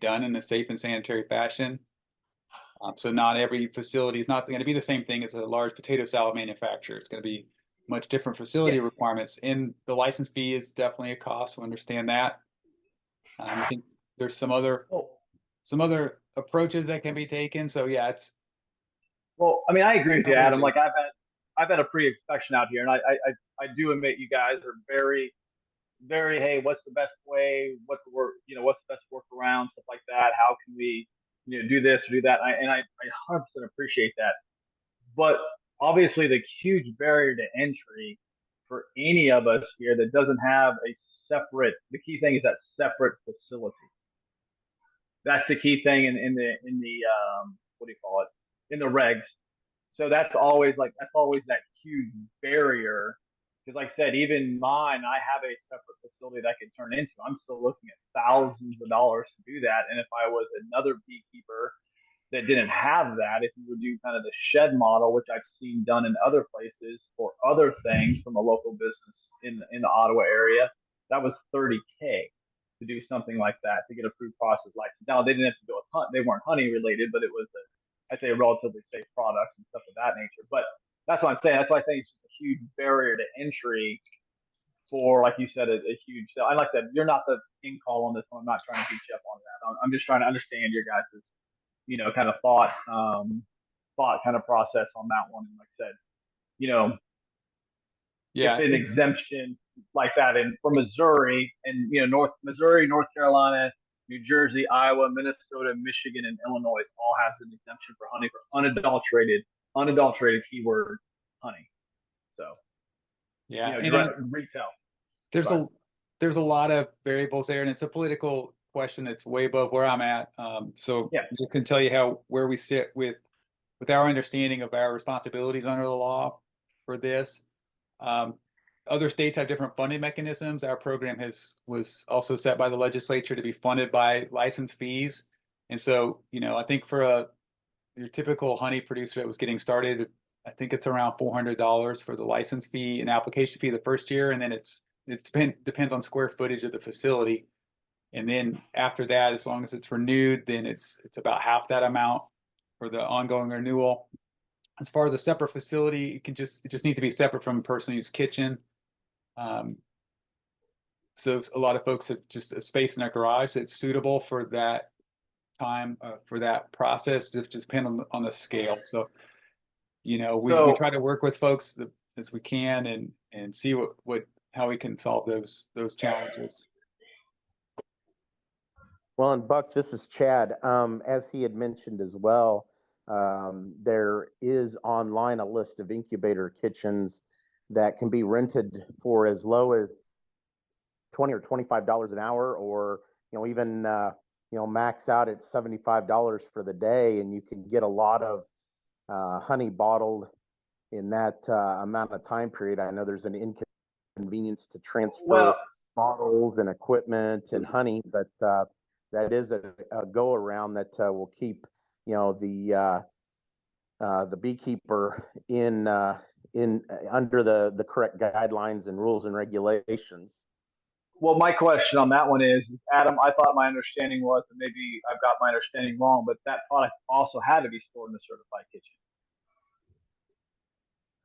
done in a safe and sanitary fashion. So not every facility is not going to be the same thing as a large potato salad manufacturer. It's going to be much different facility requirements, and the license fee is definitely a cost. We understand that. I think there's some other approaches that can be taken. So yeah, it's. Well, I mean, I agree with you, Adam. Like I've had a pre-inspection out here, and I do admit you guys are very, very, hey, what's the best way? What's the best workaround, stuff like that. How can we, do this or do that? I 100% appreciate that. But obviously, the huge barrier to entry for any of us here that doesn't have a separate, the key thing is that separate facility. That's the key thing in the what do you call it, in the regs. So that's always that huge barrier. Because like I said, even mine, I have a separate facility that I can turn into. I'm still looking at thousands of dollars to do that. And if I was another beekeeper that didn't have that, if you would do kind of the shed model, which I've seen done in other places for other things from a local business in the Ottawa area, that was $30K to do something like that, to get a food process license. Now they didn't have to go with they weren't honey related, but it was I'd say a relatively safe product and stuff of that nature. But that's what I'm saying. That's why I think it's just a huge barrier to entry for, like you said, a huge. I like that. You're not the in call on this one. I'm not trying to beat you up on that. I'm just trying to understand your guys' kind of thought kind of process on that one. And like I said, if an exemption like that for Missouri and Missouri, North Carolina, New Jersey, Iowa, Minnesota, Michigan, and Illinois all has an exemption for honey for unadulterated keyword honey. So retail. There's a lot of variables there, and it's a political question that's way above where I'm at. So I can tell you where we sit with our understanding of our responsibilities under the law for this. Other states have different funding mechanisms. Our program was also set by the legislature to be funded by license fees. And so, I think for your typical honey producer that was getting started, I think it's around $400 for the license fee and application fee the first year. And then it depends on square footage of the facility. And then after that, as long as it's renewed, then it's about half that amount for the ongoing renewal. As far as a separate facility, it just needs to be separate from a personal use kitchen. So a lot of folks have just a space in their garage that's suitable for that time, for that process. It just depends on the scale. So, you know, we try to work with folks as we can and see how we can solve those challenges. Well, and Buck, this is Chad. As he had mentioned as well, there is online a list of incubator kitchens that can be rented for as low as $20 or $25 an hour, or even max out at $75 for the day, and you can get a lot of honey bottled in that amount of time period. I know there's an inconvenience to transfer bottles and equipment and honey, but that is a go around that will keep the beekeeper in under the correct guidelines and rules and regulations. Well, my question on that one is, Adam, I thought my understanding was, and maybe I've got my understanding wrong, but that product also had to be stored in a certified kitchen,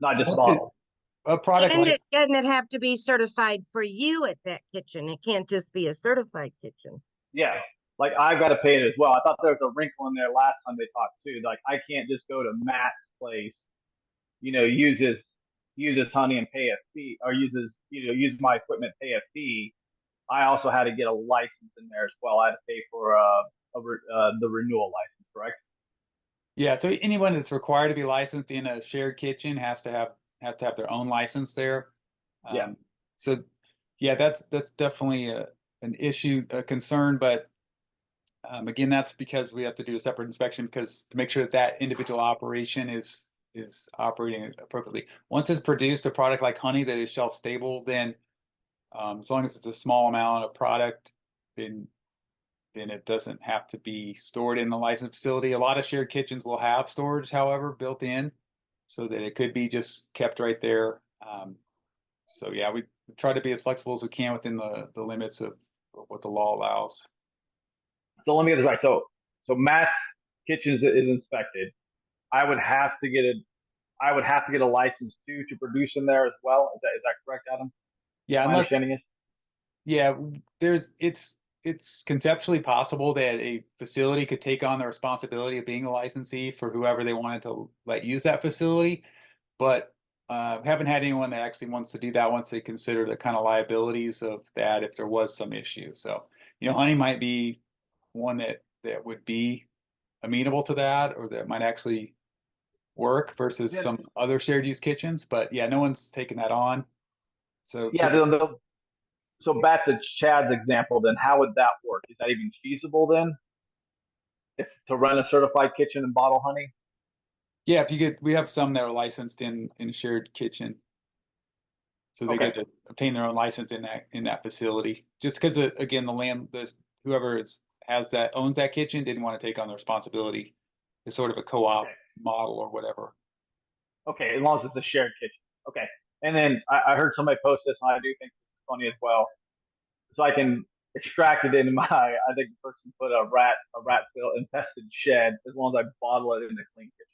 not just bottled. A product and doesn't it have to be certified for you at that kitchen? It can't just be a certified kitchen. Yeah, like I've got to pay it as well. I thought there was a wrinkle in there last time they talked too. Like I can't just go to Matt's place, use his honey and pay a fee, or use my equipment, pay a fee. I also had to get a license in there as well. I had to pay for the renewal license, correct? Yeah, so anyone that's required to be licensed in a shared kitchen has to have their own license there. So yeah, that's definitely an issue, a concern, but again, that's because we have to do a separate inspection to make sure that individual operation is operating appropriately. Once it's produced a product like honey that is shelf stable, then as long as it's a small amount of product, then it doesn't have to be stored in the licensed facility. A lot of shared kitchens will have storage, however, built in, so that it could be just kept right there. So yeah, we try to be as flexible as we can within the limits of what the law allows. So let me get this right. So Matt's Kitchens is inspected. I would have to get a license too to produce in there as well. Is that correct, Adam? Yeah, my understanding is. Yeah, it's conceptually possible that a facility could take on the responsibility of being a licensee for whoever they wanted to let use that facility, but haven't had anyone that actually wants to do that once they consider the kind of liabilities of that if there was some issue. So, honey might be one that would be amenable to that, or that might actually work versus some other shared use kitchens. But yeah, no one's taken that on. So yeah, so back to Chad's example, then how would that work? Is that even feasible then? If to run a certified kitchen and bottle honey? Yeah, we have some that are licensed in a shared kitchen, so they get to obtain their own license in that facility. Just because again, whoever owns that kitchen didn't want to take on the responsibility. It's sort of a co-op model or whatever. Okay, as long as it's a shared kitchen. Okay, and then I heard somebody post this, and I do think it's funny as well. So I can extract it in I think the person put a rat infested shed as long as I bottle it in a clean kitchen.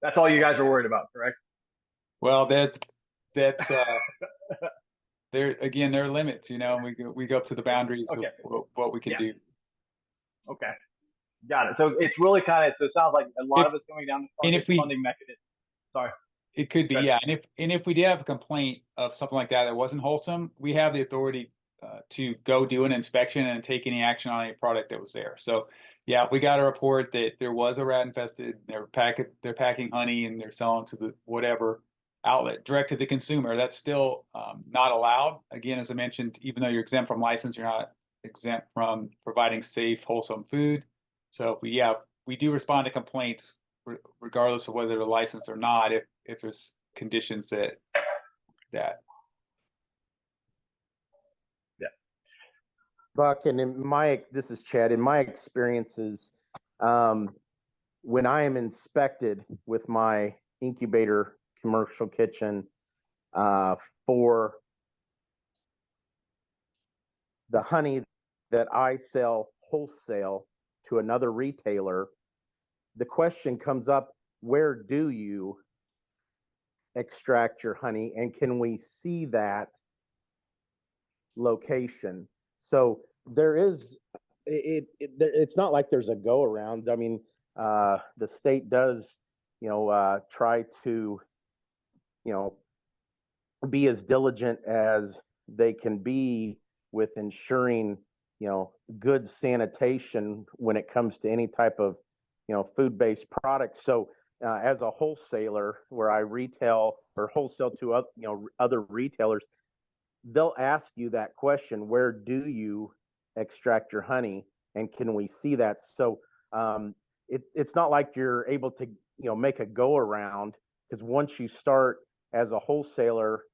That's all you guys are worried about, correct? Well, that's there again. There are limits, we go up to the boundaries of what we can do. Okay, got it. So it's really so it sounds like a lot of it's coming down to funding mechanism. Sorry. It could be, yeah. And if we did have a complaint of something like that wasn't wholesome, we have the authority to go do an inspection and take any action on any product that was there. So yeah, we got a report that there was a rat infested, they're packing honey and they're selling to the whatever outlet direct to the consumer. That's still not allowed. Again, as I mentioned, even though you're exempt from license, you're not exempt from providing safe, wholesome food. So we do respond to complaints regardless of whether they're licensed or not, if there's conditions that. Yeah. Buck, and this is Chad. In my experiences, when I am inspected with my incubator commercial kitchen for the honey that I sell wholesale to another retailer, the question comes up, where do you extract your honey, and can we see that location. So there is it's not like there's a go around. I mean, the state does, try to, be as diligent as they can be with ensuring, good sanitation when it comes to any type of, food-based products. So as a wholesaler, where I retail or wholesale to other retailers, they'll ask you that question: where do you extract your honey, and can we see that? So it's not like you're able to make a go around, because once you start as a wholesaler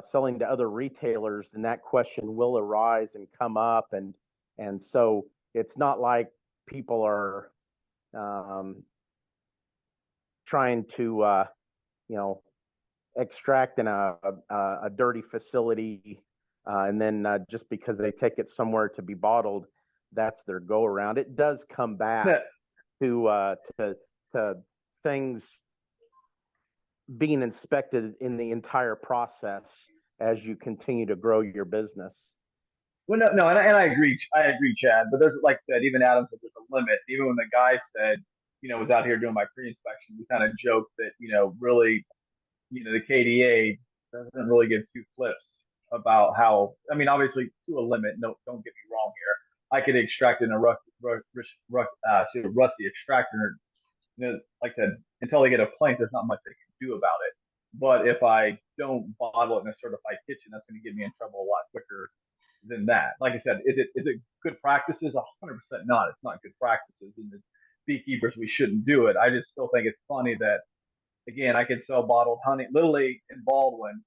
selling to other retailers, then that question will arise and come up, and so it's not like people are trying to extract in a dirty facility, and then just because they take it somewhere to be bottled, that's their go around. It does come back to things being inspected in the entire process as you continue to grow your business. Well, no, and I agree, Chad. But there's, like I said, even Adam said there's a limit. Even when the guy said, was out here doing my pre-inspection, we kind of joked that, really, the KDA doesn't really give two flips about how. I mean, obviously to a limit. No, don't get me wrong here. I could extract in a rusty extractor. Like I said, until they get a plant, there's not much they can do about it. But if I don't bottle it in a certified kitchen, that's going to get me in trouble a lot quicker than that. Like I said, is it good practices? 100% not. It's not good practices. And as beekeepers, we shouldn't do it. I just still think it's funny that, again, I could sell bottled honey literally in Baldwin,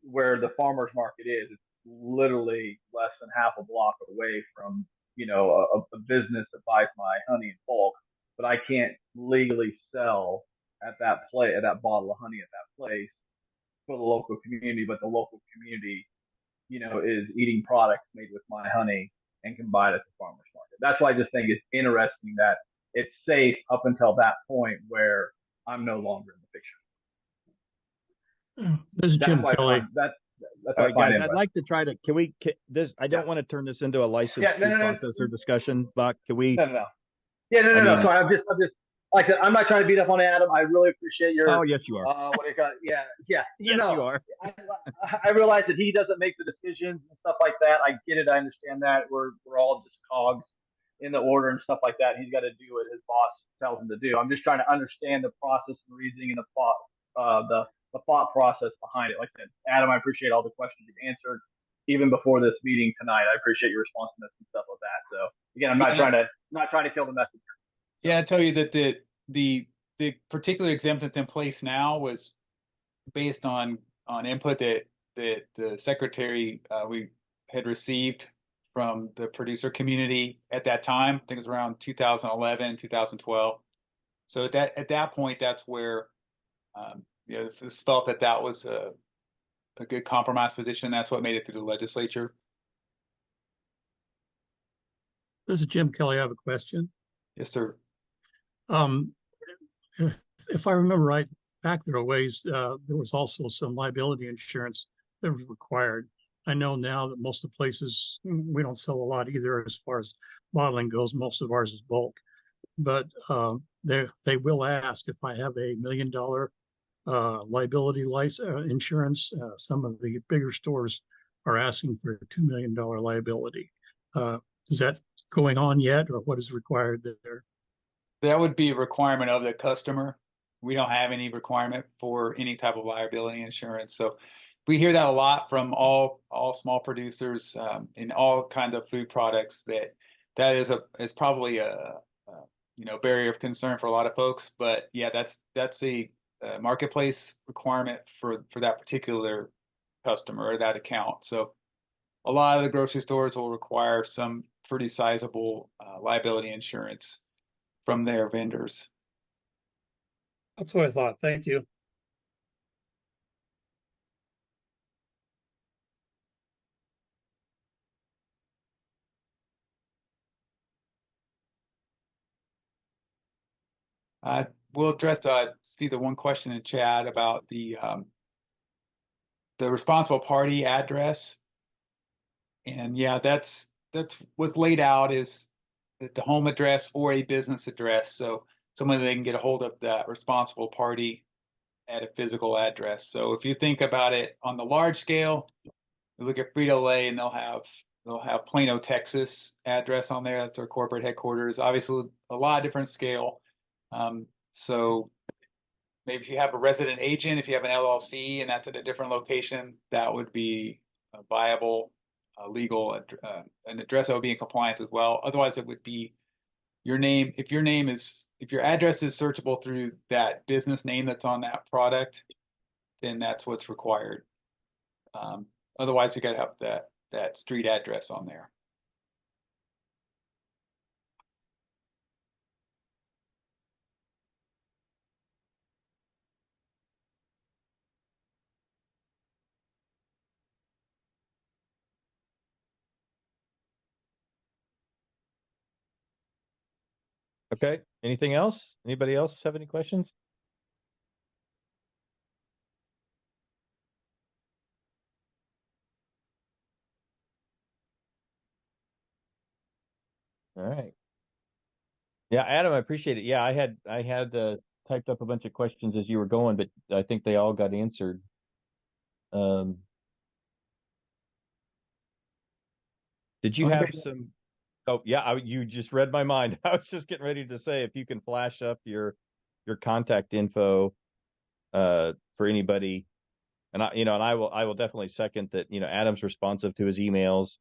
where the farmers market is. It's literally less than half a block away from, a business that buys my honey in bulk, but I can't legally sell at that bottle of honey at that place for the local community. But the local community, is eating products made with my honey and can buy it at the farmers market. That's why I just think it's interesting that it's safe up until that point where I'm no longer in the picture. This is Jim Kelly. That's all right, guys. I'd like to try to. Can we? I don't want to turn this into a license process or discussion, Buck. Can we? No. Yeah, no. Sorry, I'm just. Like I said, I'm not trying to beat up on Adam. I really appreciate your. Oh, yes, you are. What do you got? Yeah. Yes, you are. I realize that he doesn't make the decisions and stuff like that. I get it. I understand that. We're all just cogs in the order and stuff like that. He's got to do what his boss tells him to do. I'm just trying to understand the process and reasoning and the thought process behind it. Like I said, Adam, I appreciate all the questions you've answered even before this meeting tonight. I appreciate your responsiveness and stuff like that. So again, I'm not trying to kill the messenger. Yeah, I tell you that the particular exemption that's in place now was based on input that the secretary we had received from the producer community at that time. I think it was around 2011, 2012. So at that point, that's where this felt that was a good compromise position. That's what made it through the legislature. This is Jim Kelly. I have a question. Yes, sir. If I remember right, back there a ways, there was also some liability insurance that was required. I know now that most of the places, we don't sell a lot either as far as bottling goes. Most of ours is bulk. But they will ask if I have $1 million liability insurance. Some of the bigger stores are asking for a $2 million liability. Is that going on yet, or what is required there? That would be a requirement of the customer. We don't have any requirement for any type of liability insurance. So we hear that a lot from all small producers in all kinds of food products. That is probably a barrier of concern for a lot of folks. But yeah, that's a marketplace requirement for that particular customer or that account. So a lot of the grocery stores will require some pretty sizable liability insurance from their vendors. That's what I thought. Thank you. We'll address see the one question in chat about the responsible party address. And yeah, that's what's laid out is the home address or a business address. So someone they can get a hold of that responsible party at a physical address. So if you think about it on the large scale, you look at Frito-Lay and they'll have Plano, Texas address on there. That's their corporate headquarters. Obviously, a lot of different scale. So maybe if you have a resident agent, if you have an LLC and that's at a different location, that would be a viable, legal, an address that would be in compliance as well. Otherwise, it would be your name. If your address is searchable through that business name that's on that product, then that's what's required. Otherwise, you got to have that street address on there. Okay. Anything else? Anybody else have any questions? All right. Yeah, Adam, I appreciate it. Yeah, I had typed up a bunch of questions as you were going, but I think they all got answered. Did you have some? Oh, yeah, you just read my mind. I was just getting ready to say if you can flash up your contact info for anybody, and I will definitely second that. Adam's responsive to his emails.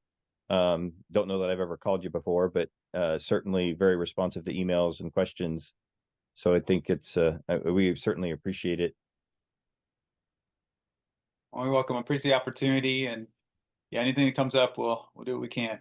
Don't know that I've ever called you before, but certainly very responsive to emails and questions. So I think we certainly appreciate it. Well, you're welcome. I appreciate the opportunity, and yeah, anything that comes up, we'll do what we can.